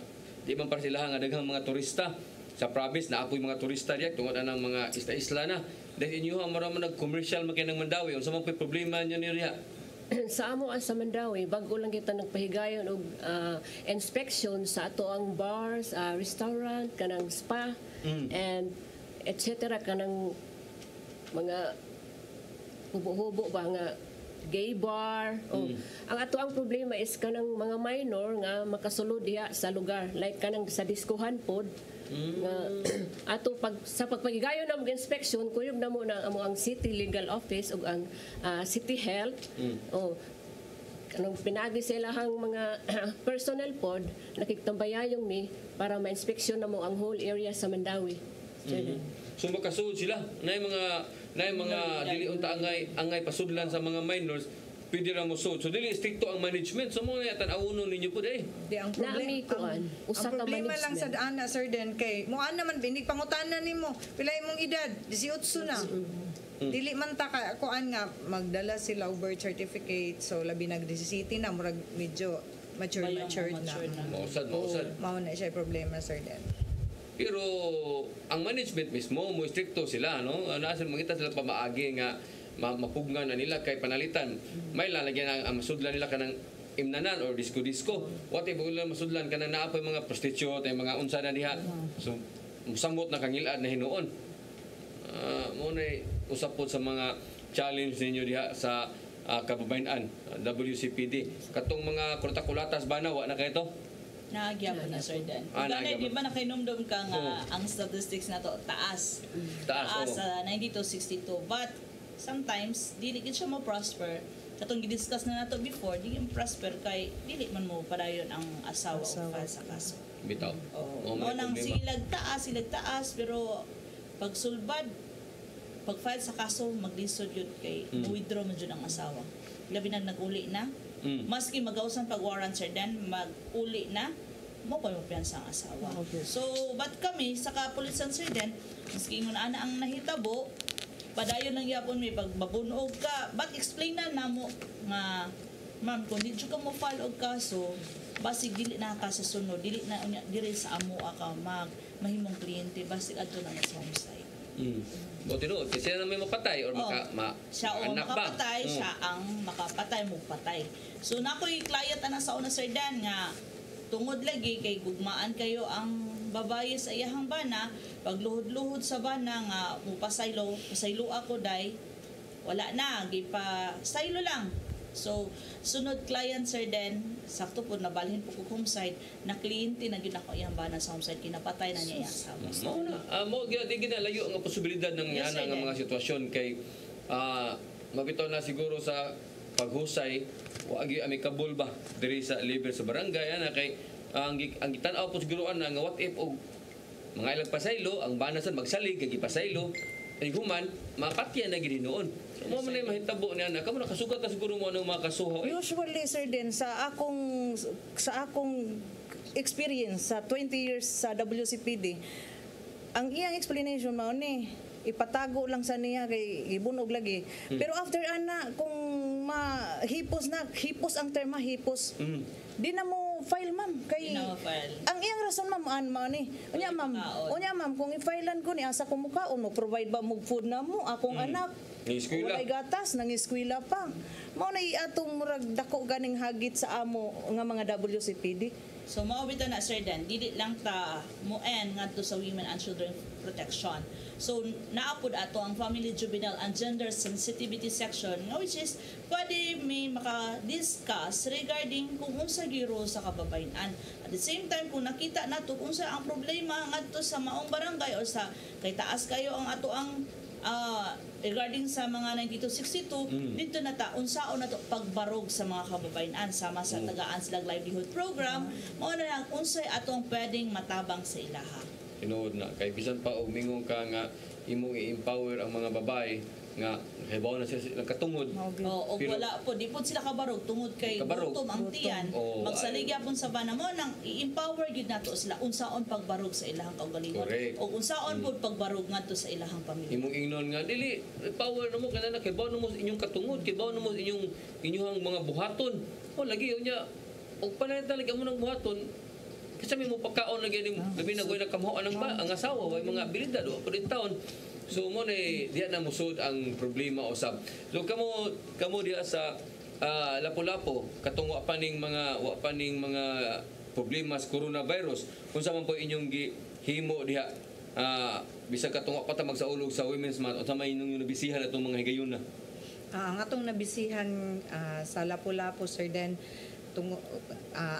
di man para sila nga daghang mga turista sa province na apoy mga turista diya tungod anang mga isla-isla na. Dahil inyo ang marami nag-commercial man kay ng Mandawi, unsa man po problema niyo niya? Sa amo sa Mandawi, bago lang kita nagpahigayon og inspection sa ato ang bars, restaurant, kanang spa, and etc. kanang mga hubo-hubo ba nga gay bar. Ang ato ang problema is kanang mga minor nga makasulod diha sa lugar. Like kanang sa diskuhan pod, nga ato sa pagpahigayon na mag-inspection kuyog na mo na amo ang city legal office ug ang city health kanang pinagi sila hang mga personnel pod nakiktambayayong mi para ma-inspeksyon na mo ang whole area sa Mandawi. So makasuod sila nay mga dili unta angay pasudlan sa mga minors pwede ra mo sud. So dili stricto ang management. So mo na tan-awon ninyo pud Di ang problema ang problema lang sa ana Sir Den kay mo naman binig pangutanan nimo pilay mong edad 18 na. Dili man ta kuan nga magdala sila og birth certificate so labi nag-city na murag medyo mature na. Mausad. Mao na siya problema Sir Den. Pero ang management mismo mo stricto sila no. Nasa mangita sila pamaagi nga mapugnan na nila kay panalitan. May lalagyan ang masudlan nila kanang imnanan or disco. What if ulan masudlan kanang naapoy mga prostitute ay mga unsa na diha. So musamot na kangilad na hinuon. Mo na usap po sa mga challenge ninyo diha sa kababayan WCPD. Katong mga kulata-kulatas ba na wa na kayo to? Nagyapon na Sir Den. Ganay di ba nakinumdum ka nga ang statistics nato taas sa 90 to 62 but sometimes dili gid siya mo prosper katong gidiscuss na nato before dili mo prosper kay dili man mo padayon ang asawa o sa kaso bitaw mo nang silag taas pero pag sulbad pag file sa kaso maglisod yun kay withdraw man jud ang asawa labi na nag-uli na maski magawsan pag warrant Sir Den mag-uli na mo pa mo piyansa ang asawa so but kami sa kapulisan Sir Den maski ingon ana ang nahitabo padayon lang yapon may pagbabunog ka but explain na namo nga ma'am kung di ka mo file og kaso basig dili na ka sa sunod dili na diri sa amo ka mahimong kliyente basig adto na sa home site Mo tinuod kasi na may mapatay or siya makapatay siya ang makapatay mo patay so nakoy client ana sa una Sir Dan nga tungod lagi kay gugmaan kayo ang babaye sa iyahang bana pagluhod-luhod sa bana nga mupasaylo ako day wala na gipa saylo lang so sunod client Sir Den sakto po nabalhin po ko home site na kliyente na gyud ako iyang bana sa home site kinapatay na niya iyang asawa mo di ginalayo ang posibilidad ng nga mga sitwasyon kay mabitaw na siguro sa paghusay wa agi amicable ba diri sa libre sa barangay ana kay ang gitan-aw po siguroan na nga what if og mga ilang pasaylo ang banasan magsalig kay gipasaylo ay human mapatyan na gid noon so mo man mahitabo niya na kamo nakasugat na siguro mo ng mga kasuho usually Sir Den sa akong experience sa 20 years sa WCPD ang iyang explanation mao ni ipatago lang sa niya kay gibunog lagi pero after ana kung hipos ang terma hipos di na mo file ma'am kay ang iyang rason ma'am ni unya ma'am kung i-filean ko ni asa ko mukaon mo provide ba mo food na mo akong anak walay gatas nang eskwela pa mao na atong murag dako ganing hagit sa amo nga mga WCPD. So mao bitaw na Sir Dan, dili lang ta moen ngadto sa Women and Children Protection. So naapod ato ang Family, Juvenile and Gender Sensitivity section nga which is pwede may maka-discuss regarding kung unsa giro sa kababayen-an. At the same time kung nakita nato kung unsa ang problema ngadto sa maong barangay o sa kay taas kayo ang ato ang regarding sa mga 9262 dito na ta unsaon na to pagbarog sa mga kababayen-an sama sa tagaan silang livelihood program mao na lang unsay atong pwedeng matabang sa ilaha. Tinuod na kay bisan pa og mingong ka nga imong i-empower ang mga babae nga kahibaw na sila katungod. O wala po di po sila kabarog tungod kay gutom ang tiyan. Magsaligya pon sa bana mo nang i-empower gyud nato sila unsaon pagbarog sa ilahang kaugalingon o unsaon pud pagbarog ngadto sa ilahang pamilya. Imong ingnon nga dili power na mo kanana kahibaw na mo inyong katungod, kahibaw na mo inyong mga buhaton. O lagi unya og panay talaga mo ng buhaton. Kasi may mo pagkaon lagi ning labi na goy nakamuha ang asawa way mga abilidad o pud taon. So mo na diya na musud ang problema usab. So kamo diya sa Lapu-Lapu katong wa pa ning mga problema sa coronavirus. Unsa man po inyong himo diha bisag katong wa pa ta magsaulog sa Women's Month unsa may inyong nabisihan atong mga higayon na? Ang atong nabisihan sa Lapu-Lapu Sir Den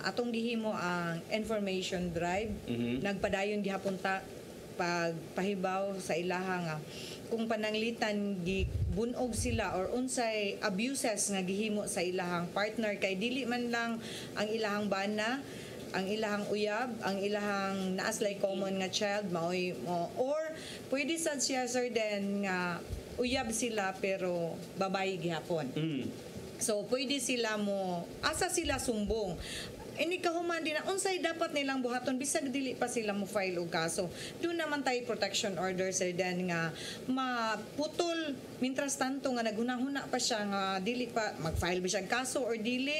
atong gihimo ang information drive. Nagpadayon gihapon ta pagpahibaw sa ilaha nga kung pananglitan gibunog sila or unsay abuses nga gihimo sa ilahang partner kay dili man lang ang ilahang bana, ang ilahang uyab, ang ilahang naaslay common nga child maoy mo or pwede sad siya Sir Den nga uyab sila pero babae gihapon. So pwede sila mo asa sila sumbong. Ini kahuman din na unsay dapat nilang buhaton bisag dili pa sila mo file og kaso. Doon naman tay protection order Sir Dan nga maputol mintras tanto nga naghunahuna pa siya nga dili pa mag-file bisag kaso or dili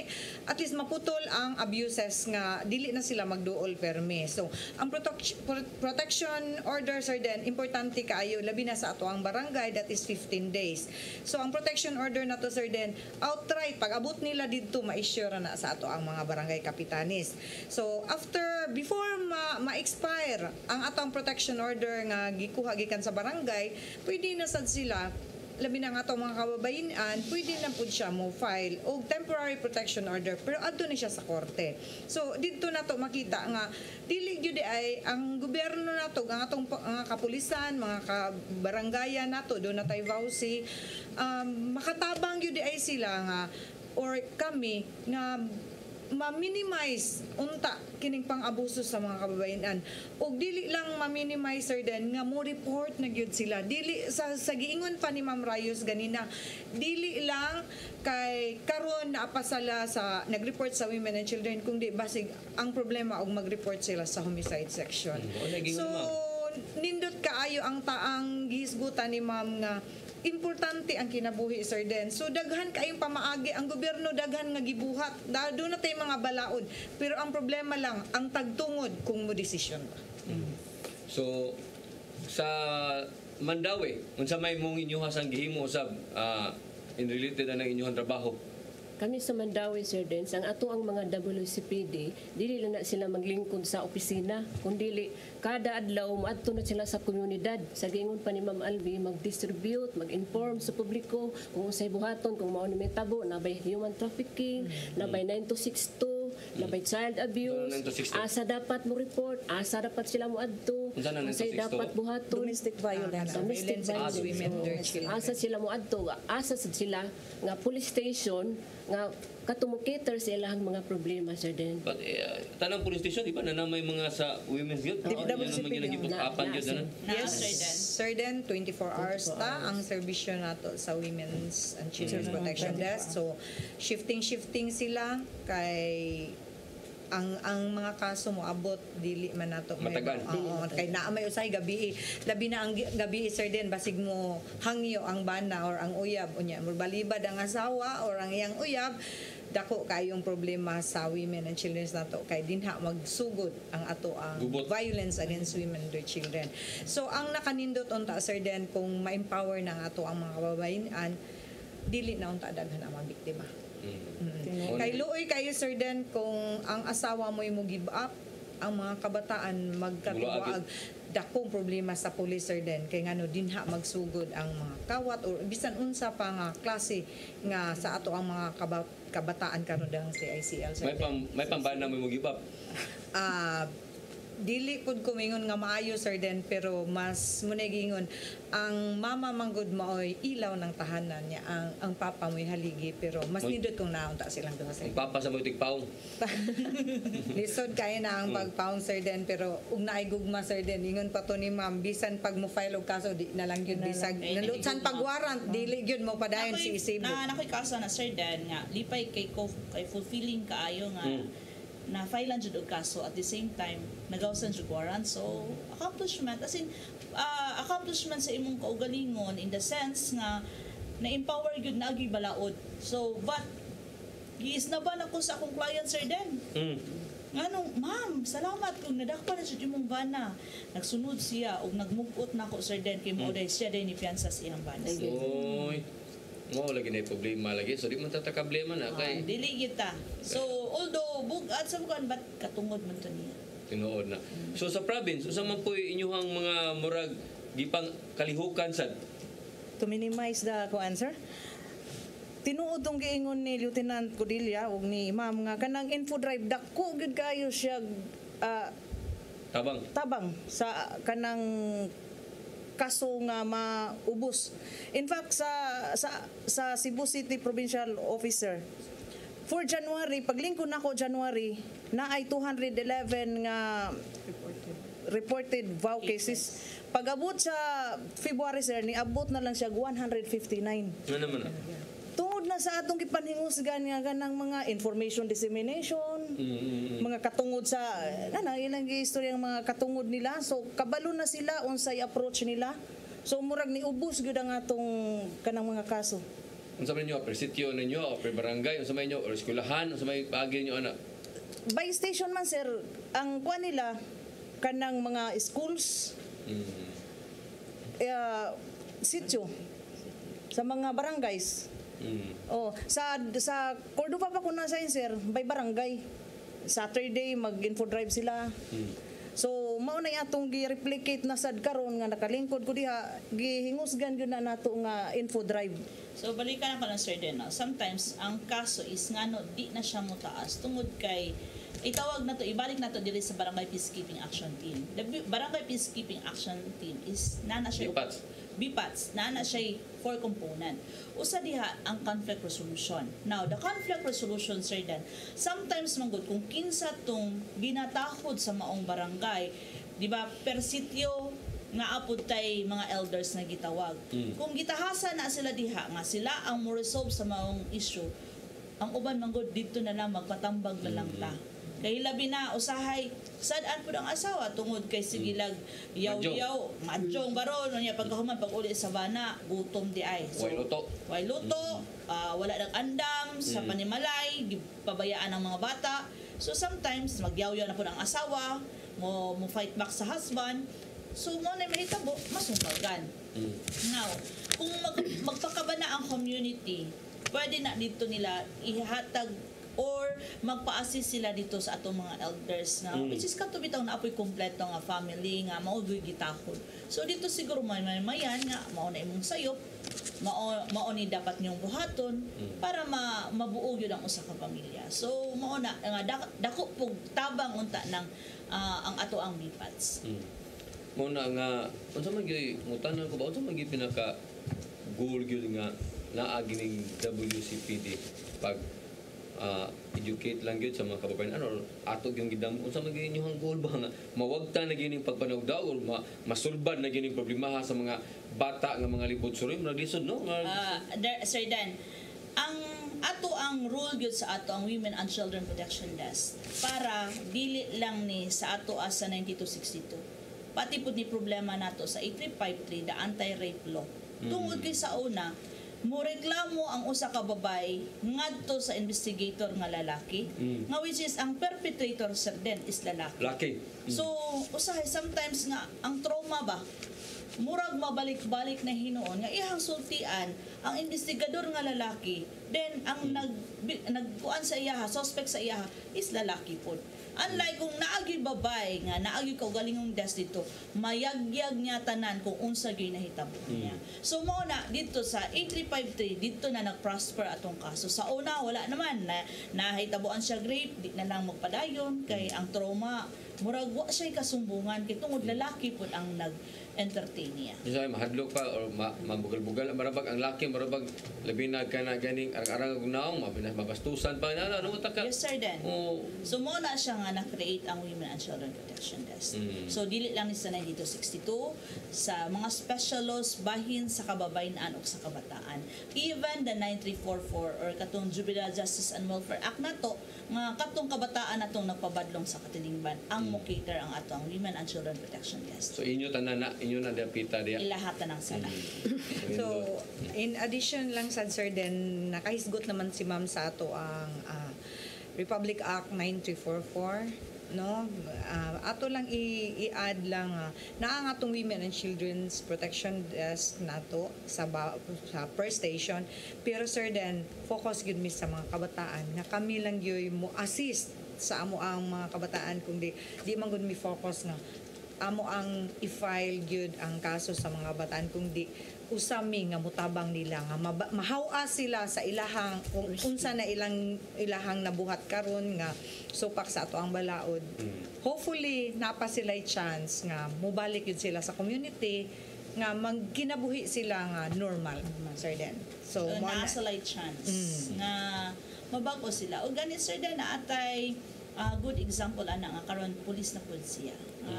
at least maputol ang abuses nga dili na sila magduol permi. So ang protection order Sir Dan importante kaayo labi na sa ato ang barangay that is 15 days. So ang protection order nato Sir Dan outright pag abot nila didto ma-issue na sa ato ang mga barangay kapitanis. So before ma-expire ang atong protection order nga gikuha gikan sa barangay, pwede na sad sila labi na nga itong mga kababayan, pwede na po siya mo file o temporary protection order pero adto ni siya sa korte. So dito na to makita nga dili gyud ay ang gobyerno nato ang atong mga kapulisan, mga kabarangayan nato do na tay vowsy makatabang gyud ay sila nga or kami nga ma-minimize unta kining pang-abuso sa mga kababayan og dili lang ma-minimize Sir Den nga mo report na gyud sila dili sa giingon pa ni Ma'am Rayos ganina dili lang kay karon naapasala sa nag-report sa Women and Children kundi basig ang problema og mag-report sila sa homicide section. So nindot kaayo ang taang gihisgutan ni Ma'am nga importante ang kinabuhi Sir Den. So daghan kayong pamaagi ang gobyerno daghan nga gibuhat. Do na tay mga balaod. Pero ang problema lang ang tagtungod kung mo desisyon ba. So sa Mandawi, unsa may mong inyong sang gihimo usab in related na inyong trabaho? Kami sa Mandawi, Sir Dens, ang ato ang mga WCPD, dili lang na sila maglingkod sa opisina, kundi kada adlaw maadto na sila sa komunidad. Sa gingon pa ni Ma'am Alvi, mag-distribute, mag-inform sa publiko kung unsay buhaton, kung mao ni may tabo, nabay human trafficking, nabay 9262, nabay child abuse, asa dapat mo report, asa dapat sila mo adto, unsay dapat buhaton, domestic violence, asa sila mo adto, asa sila nga police station nga katumukater sa ilang mga problema Sir Den. But tanang police station di ba na may mga sa women's youth? Yes, Sir Den 24 hours ta ang serbisyo nato sa Women's and Children's Protection Desk. So shifting sila kay ang mga kaso mo abot dili man nato matagal kay naa may usay gabi labi na ang gabi Sir Den basig mo hangyo ang bana or ang uyab unya mo balibad ang asawa or ang iyang uyab dako kayong problema sa women and children nato kay dinha magsugod ang ato ang violence against women and children. So ang nakanindot unta Sir Den kung ma-empower ng ato ang mga kababayan dili na unta daghan ang mga biktima. Kay luoy kayo Sir Den kung ang asawa mo mo give up, ang mga kabataan magkatiwaag, dakong problema sa police Sir Den kay ngano dinha magsugod ang mga kawat or bisan unsa pa nga klase nga sa ato ang mga kabataan karon dang CICL Sir Den. May pambana mo give up. Dili pud ko mingon nga maayo Sir Den, pero mas munay gingon ang mama manggod maoy ilaw ng tahanan niya, ang papa mo'y haligi, pero mas nindot kung naunta silang duha sa Ang papa sa mo tigpaong. lisod kaya na ang pagpaong Sir Den, pero ug naay gugma Sir Den ingon pa to ni ma'am bisan pag mo file og kaso di na lang gyud bisag nalutsan pag warrant dili gyud mo padayon si isibo. Nakoy kaso na Sir Den nga lipay kay fulfilling kaayo nga na filean jud og kaso at the same time nagawsan jud warrant, so accomplishment as in accomplishment sa imong kaugalingon in the sense nga na-empower gyud na agi balaod. So but giisnaban ako sa akong client Sir Den. Nganong ma'am salamat kung nadakpa na jud imong bana, nagsunod siya ug nagmugot nako Sir Den kay mo siya day ni piyansa sa iyang bana. Oy. Mo lagi na problema lagi, so di man ta problema na kay dili kita. So although bugat sa bukan but katungod man to niya. tinuod na. So sa province, usa man po inyuhang mga murag gipang kalihukan sad to minimize the answer. Tinuod tong giingon ni Lieutenant Codilla ug ni Ma'am nga kanang info drive dako gyud kayo siya tabang sa kanang kaso nga maubos. In fact sa Cebu City Provincial Officer for January, paglingkod nako January, na ay 211 nga reported VAU cases. Pag-abot sa February sir, niabot na lang siya 159. Ano naman na? Tungod na sa atong gipanhingusgan nga ganang mga information dissemination, mga katungod sa ilang istorya ang mga katungod nila. So kabalo na sila unsay approach nila. So murag niubos gyud ang atong kanang mga kaso. Unsa man ninyo, per sitio ninyo, o per barangay, unsa man ninyo, or eskwelahan, unsa may paagi ninyo ana? By station man sir, ang kuan nila kanang mga schools, sitio sa mga barangays. Oh, sa Cordova pa ko na sa sir, by barangay. Saturday mag-info drive sila. So mao na atong gi-replicate na sad karon nga nakalingkod ko diha, gihingusgan gyud na nato nga info drive. So balikan ako ng Sir Den, no? Sometimes ang kaso is ngano di na siya motaas tungod kay itawag na to, ibalik na to diri sa Barangay Peacekeeping Action Team. The Barangay Peacekeeping Action Team is nana siya BPATS, nana siya 4 component. Usa diha ang conflict resolution. Now, the conflict resolution, Sir Den, sometimes manggod kung kinsa tong ginatahod sa maong barangay, di ba, per sitio nga apod tay mga elders na gitawag. Kung gitahasa na sila diha nga sila ang mo resolve sa maong issue, ang uban manggod dito na lang magpatambag na lang ta. Kay labi na usahay sad-an pud ang asawa tungod kay sigilag yaw-yaw madjong baron nya pagkahuman pag uli sa bana gutom di ay. So, way luto, wala nang andam sa panimalay, pabayaan ang mga bata. So sometimes magyaw-yaw na pud ang asawa, mo fight back sa husband. So mo na mahitabo masungkagan. Now, kung magpakabana ang community, pwede na dito nila ihatag or magpa-assist sila dito sa atong mga elders na which is kato bitaw na apoy kompleto nga family nga mao gyud gitahod. So dito siguro mayan nga mao na imong sayop, mao ni dapat niyong buhaton para mabuo gyud ang usa ka pamilya. So mao na nga dako pug tabang unta ng ang ato ang BPATS. Mo na nga unsa man gyud mutanan ko ba unsa man gyud pinaka goal gyud nga naa gining WCPD pag educate lang gyud sa mga kababayan ano ato gyud gidam unsa man gyud inyong goal ba nga mawagta na gining pagpanawdaw or masulbad na gining problema sa mga bata nga mga libot suroy naglisod no Sir Dan, ang ato ang rule gyud sa ato ang Women and Children Protection Desk para dili lang ni sa ato as sa 9262 pati pud ni problema nato sa 8353 the anti-rape law tungod kay sa una moreklamo ang usa ka babay ngadto sa investigator nga lalaki nga which is ang perpetrator sir din is lalaki. So usahay sometimes nga ang trauma ba murag mabalik-balik na hinuon nga ihang sultian ang investigador nga lalaki, then ang nagkuan sa iyaha, suspect sa iyaha is lalaki pod. Unlike kung naagi babay nga naagi kaugalingong des dito, mayagyag niya tanan kung unsa gyud nahitabo niya. So mo na dito sa 8353 dito na nagprosper atong kaso. Sa una wala naman na nahitaboan siya rape, di na lang magpadayon kay ang trauma murag wa siya kasumbungan kay tungod lalaki pod ang nag-entertain niya. Isa mahadlok pa or mabugal-bugal marabag ang laki marabag labi na kana ganing arang-arang gugnaong mabastusan pa na ano ta ka. Yes sir then. So mo na siya nga na-create ang Women and Children Protection Desk. So dili lang ni sa 9262 sa mga special laws bahin sa kababayenan o sa kabataan. Even the 9344 or katong Juvenile Justice and Welfare Act nato nga katong kabataan natong nagpabadlong sa katilingban ang mo-cater ang atong Women and Children Protection Desk. So inyo na dapita diya. Ilahatan ng sala. So, in addition lang sa sir, then nakahisgot naman si ma'am sa ato ang Republic Act 9344, no? Ato lang i-add lang na ang atong Women and Children's Protection Desk nato sa per station. Pero sir, then focus gyud mi sa mga kabataan na kami lang gyud mo assist sa amo ang mga kabataan kung di man gud mi focus nga amo ang i-file gyud ang kaso sa mga bataan kung di usami nga mutabang nila nga mahawa sila sa ilahang kung unsa na ilahang nabuhat karon nga supak sa ato ang balaod. Hopefully napa sila chance nga mobalik yun sila sa community nga magkinabuhi sila nga normal sir den. So naa sila chance nga mabago sila. O ganit sir den na atay good example ana nga karon pulis na pud siya.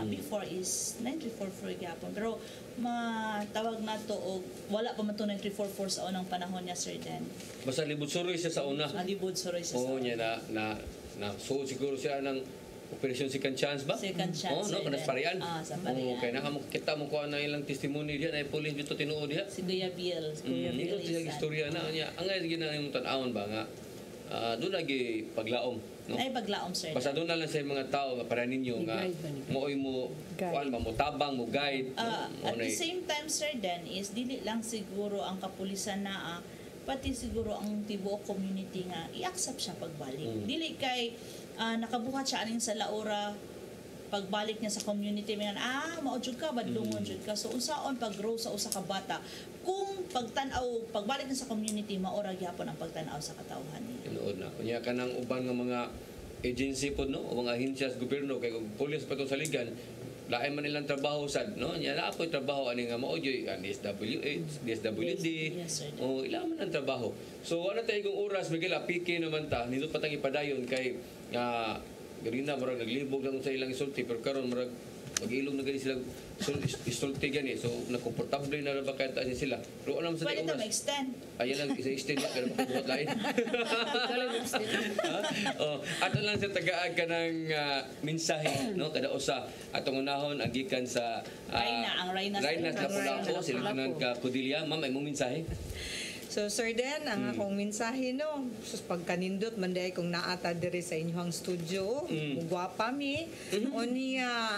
Before is 9344 gyapon pero matawag nato og wala pa man to 9344 sa unang panahon niya sir den. Basta libod suroy siya sa una. Libod suroy siya sa una. niya na so siguro siya ng operasyon second chance ba? Second chance. No, kanas parian. Sa parian. Kaya kita mo ko na ilang testimony diya na pulis dito tinuod diya. Si Kuya Bill. Ito siya istorya na niya. Ang ay ginang tan-awon ba nga doon lagi paglaom, no? Ay paglaom sir. Basta doon na lang sa mga tao nga para ninyo nga mooy mo kuan ba mo tabang mo guide. At the same time sir then is dili lang siguro ang kapulisan na pati siguro ang tibuok community nga i-accept siya pagbalik. Dili kay nakabuhat siya aning sa laura pagbalik niya sa community man maujud ka badlungon jud ka so unsaon pag-grow sa usa ka bata kung pagtan-aw pagbalik niya sa community maora gyapon ang pagtan-aw sa katawhan niya. Tinuod na kunya kanang uban nga mga agency pod no o mga ahensya sa gobyerno kay pulis pa to sa ligan lain man nilang trabaho sad no nya na apoy trabaho ani nga mao joy DSWH, DSWD o ilang man ang trabaho. So ano tay igong oras Miguel piki naman ta nindot patang ipadayon kay Garina marag naglibog lang sa ilang isulti pero karon marag mag-ilog na gani sila isulti gani so nakomportable na ba kaya sila pero alam sa pwede na ma-extend ayan lang isa-extend kaya makabuhat lain ato lang sa tagaag ka ng mensahe no kada usa atong unahon ang gikan sa Reyna sa Lapu-Lapu sila ng Kudilia ma'am ay mong mensahe. So sir den ang akong mensahe no sus pagkanindot man day kung naata diri sa inyong studio mugwapa mi unya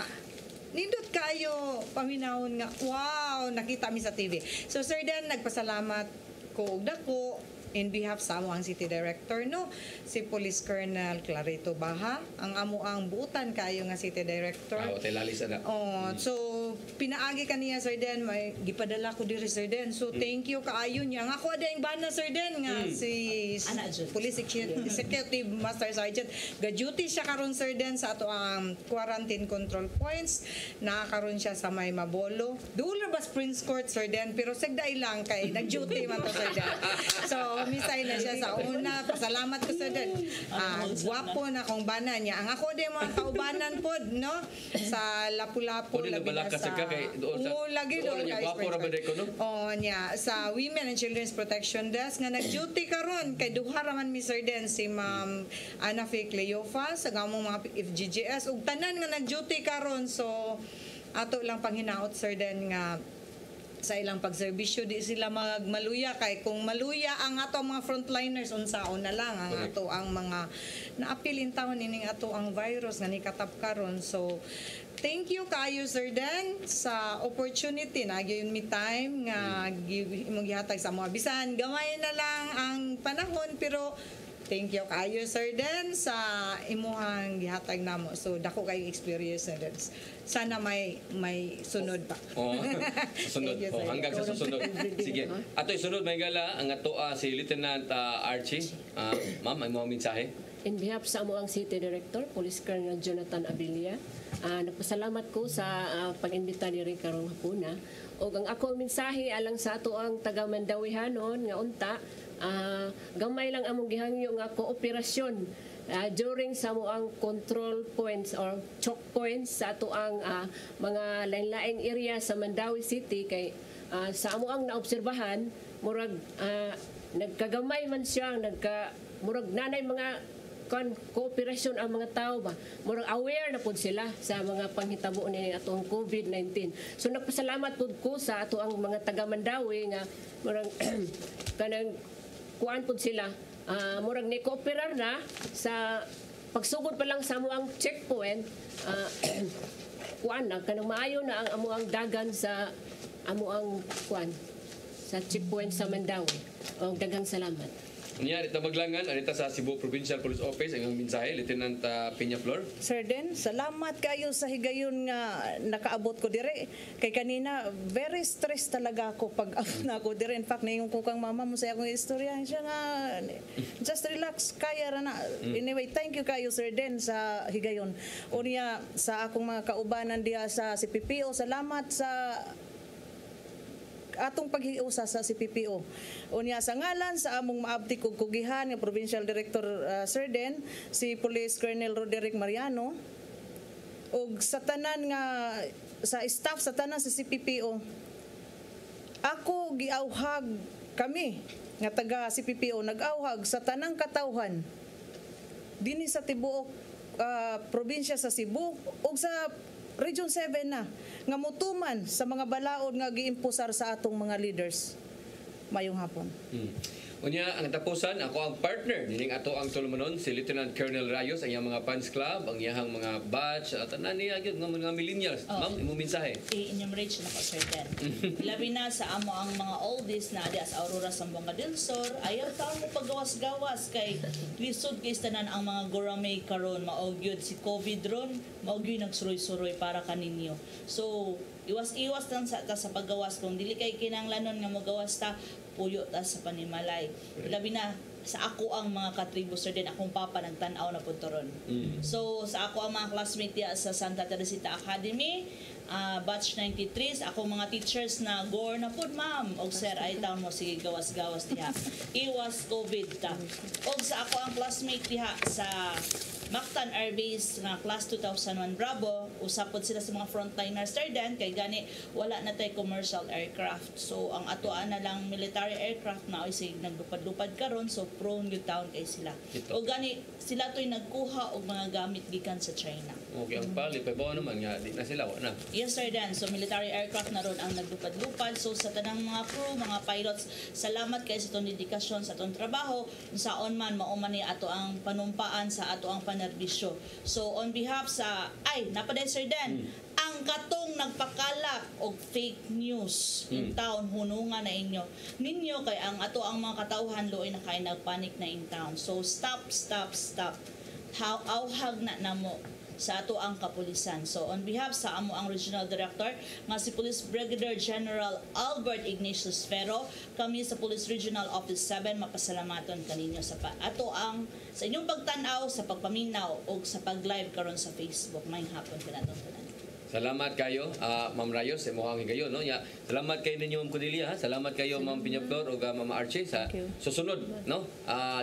nindot kayo paminawon nga wow nakita mi sa TV. So sir den nagpasalamat ko og dako in behalf sa amo ang City Director no si Police Colonel Clarito Baha ang amo ang buutan kayo nga City Director. Hotel Alisa na. So pinaagi kaniya sir den may gipadala ko diri sir den so thank you kaayo niya nga ako adayang bana sir den nga si Police Executive Master Sergeant ga duty siya karon sir den sa ato ang quarantine control points nakakaron siya sa may Mabolo dulo ba Prince Court sir den pero sagday lang kay nag-duty man to sir den so misay na siya sa una pasalamat ko sir den gwapo na kong bana niya ang ako din mga kaubanan pod no sa Lapu-Lapu labi na sa lagi doon kay niya sa Women and Children's Protection Desk nga nag-duty karon kay duha raman mi sir den si Ma'am Ana Fe Cleofa sa gamong mga FGGS ug tanan nga nag-duty karon so ato lang panghinaot sir den nga sa ilang pagserbisyo di sila magmaluya kay kung maluya ang ato ang mga frontliners unsaon na lang ang ato ang mga naapilin taon ining ato ang virus nga nikatap karon. So thank you kaayo Sir Dan sa opportunity na gyud mi time nga imong gihatag sa mga bisan gamay na lang ang panahon pero thank you kaayo Sir Dan sa imuhang gihatag namo. So dako kay experience na Dan. Sana may sunod pa. Sunod. Hanggang sa susunod. Sige. Ato'y sunod may gala ang ato si Lieutenant Archie. Ma'am, ay mga mensahe. In behalf sa amuang City Director, Police Colonel Jonathan Abilia, nagpasalamat ko sa pag-imbita ni rin karong hapuna. O ang ako mensahe alang sa ato ang taga Mandawihanon nga unta, gamay lang among gihangyo nga kooperasyon during sa amuang control points or choke points sa ato ang mga lain-laing area sa Mandawi City kay sa amuang naobserbahan murag nagkagamay man siya murag nanay mga kooperasyon ang mga tao ba murag aware na pud sila sa mga panghitabo ni atong COVID-19. So nagpasalamat pud ko sa ato ang mga taga Mandawi nga murag kanang kuan pud sila murag ni kooperar na sa pagsugod pa lang sa amuang checkpoint kuan na kanang maayo na ang amuang dagan sa amuang kuan sa checkpoint sa Mandawi. O daghang salamat. Niya, dito maglangan, arita sa Cebu Provincial Police Office, ang mensahe, Lieutenant Peñaflor. Sir Den, salamat kayo sa higayon nga nakaabot ko dire. Kay kanina, very stressed talaga ako pag abot na ako dire. In fact, naingon ko kang mama mo sa akong istorya. Siya nga, just relax, kaya ra na. Anyway, thank you kayo Sir Den sa higayon. Unya, sa akong mga kaubanan diha sa CPPO, salamat sa atong paghiusa sa CPPO. Unya sa ngalan sa among maabti kog kugihan nga Provincial Director Sir Den, si Police Colonel Roderick Mariano ug sa tanan nga sa staff sa tanan sa CPPO. Ako giawhag kami nga taga CPPO nag-awhag sa tanang katawhan dinhi sa tibuok probinsya sa Cebu ug sa Region 7 na nga mutuman sa mga balaod nga giimpusar sa atong mga leaders. Mayong hapon. Unya, ang tapusan, ako ang partner nining ato ang tulumanon, si Lieutenant Colonel Rayos, ang iyang mga fans club, ang iyang mga batch, at niya ng mga millennials. Ma'am, imong mensahe. I-enumerate na ko, Sir Dan. Labi na sa amo ang mga oldies na dias Aurora Zamboanga del Sur, ayaw taon mo paggawas-gawas kay lisod kay tanan ang mga gourmet karon maogyod si COVID ron, maogyod nagsuroy-suroy para kaninyo. So, iwas-iwas lang sa paggawas kung dili kay kinanglanon nga mogawas ta puyo ta sa panimalay. Labi na sa ako ang mga katribo Sir din akong papa nagtan-aw na pud ron. So sa ako ang mga classmate diya sa Santa Teresita Academy, batch 93, sa akong mga teachers na gore na pud ma'am og sir ay taon mo sige gawas-gawas diha. Iwas COVID ta. Og sa ako ang classmate diha sa Mactan Air Base nga class 2001 Bravo, usapod sila sa mga frontliners Sir Dan kay gani wala na tay commercial aircraft. So ang atoan na lang military aircraft na ay sig naglupad-lupad karon so prone gyud taon kay sila. O gani sila to'y nagkuha og mga gamit gikan sa China. Okay, ang palit pa ba naman nga di na sila na. Yes Sir Dan, so military aircraft na ron ang naglupad-lupad. So sa tanang mga crew, mga pilots, salamat kay sa itong dedikasyon sa itong trabaho. Saon man mauman ni ato ang panumpaan sa ato ang panerbisyo. So on behalf sa napaday Sir Dan, ang katong nagpakalak og fake news in town hunungan na ninyo kay ang ato ang mga katawhan luoy na kay nagpanic na in town. So stop. Awhag na namo sa ato ang kapulisan. So on behalf sa amo ang Regional Director nga si Police Brigadier General Albert Ignatius Ferro, kami sa Police Regional Office 7 mapasalamaton kaninyo sa ato ang sa inyong pagtan-aw, sa pagpaminaw o sa pag-live karon sa Facebook. Maayong hapon kanatong tanan. Salamat kayo, Ma'am Rayos, sa mukhang higayon. No? Salamat kayo ninyo, Ma'am Cordelia. Salamat kayo, Ma'am Peñaflor o Ma'am Archie sa susunod. No?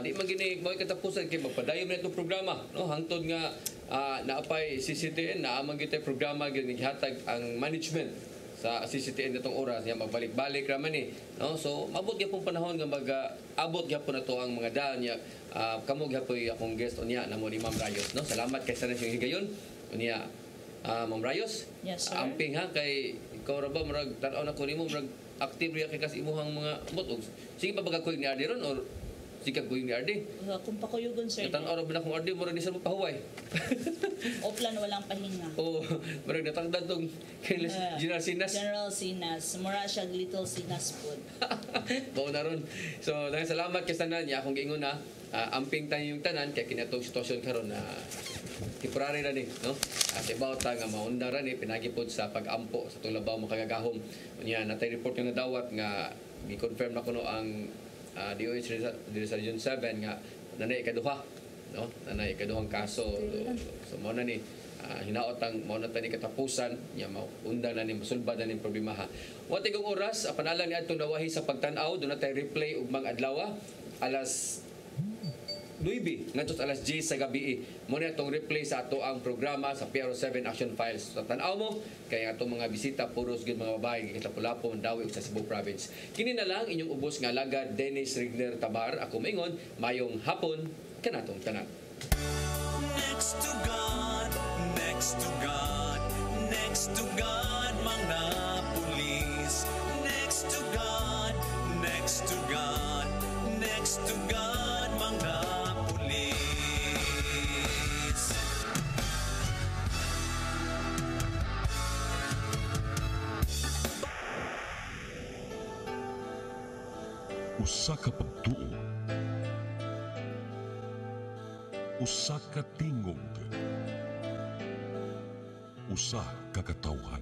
Di maginig, mga katapusan kayo, magpadayon na itong programa. No? Hangtod nga naapay CCTN, naamang kita programa, ginihatag ang management sa CCTN itong oras niya magbalik-balik raman no? So mabot gyapon panahon nga mag-abot gyapon na to ang mga daan niya kamo gyapon akong guest unya namo ni Ma'am Rayos. No? Salamat kay sa inyong higayon unya Ma'am Rayos. Yes, sir. Amping ha kay ikaw ra ba murag tan-aw na ko nimo murag active riya kay kas imuhang mga butog. Sige pa bagag ko ni Ardi ron or sige ko ni Ardi. Kung pakuyugon, Sir Dan. Tan-aw ra kung Ardi mo ra ni sa pahuway. Oplan walang pahinga. Oh, marag natangdan tong General Sinas. General Sinas. Mura siya Little Sinas food. Bao na ron. So, dahil salamat kay tanan niya akong giingon na amping tayo yung tanan kay kinatong sitwasyon karon na temporary na ni, no? At ibaw ta nga maunda ra ni pinagipod sa pag-ampo sa itong labaw makagagahom. Unya natay report nga nadawat nga gi-confirm na kuno ang DOH diri sa Region 7 nga nanay ikaduha, no? Nanay ikaduhang kaso. So mo na ni hinaot ang mo na tani katapusan nya maunda na ni masulbad na ni problema ha. Wa tigong oras panalang ni adtong nawahi sa pagtan-aw do na tay replay ug mga adlaw alas 9 ngadto alas 10 sa gabi. Mo na itong replay sa ato ang programa sa PRO7 Action Files. Sa tan-aw mo kay atong mga bisita puros gyud mga babae kita Lapu-Lapu, Mandawi ug sa Cebu Province. Kini na lang inyong ubos nga alagad Dennis Rigner Tabar. Ako maingon mayong hapon kanatong tanan. Next to God, next to God, next to God, mga pulis. Next to God, next to God, next to God, mga pulis. Usa ka pagtuo, usa ka tingog, usa ka katawhan.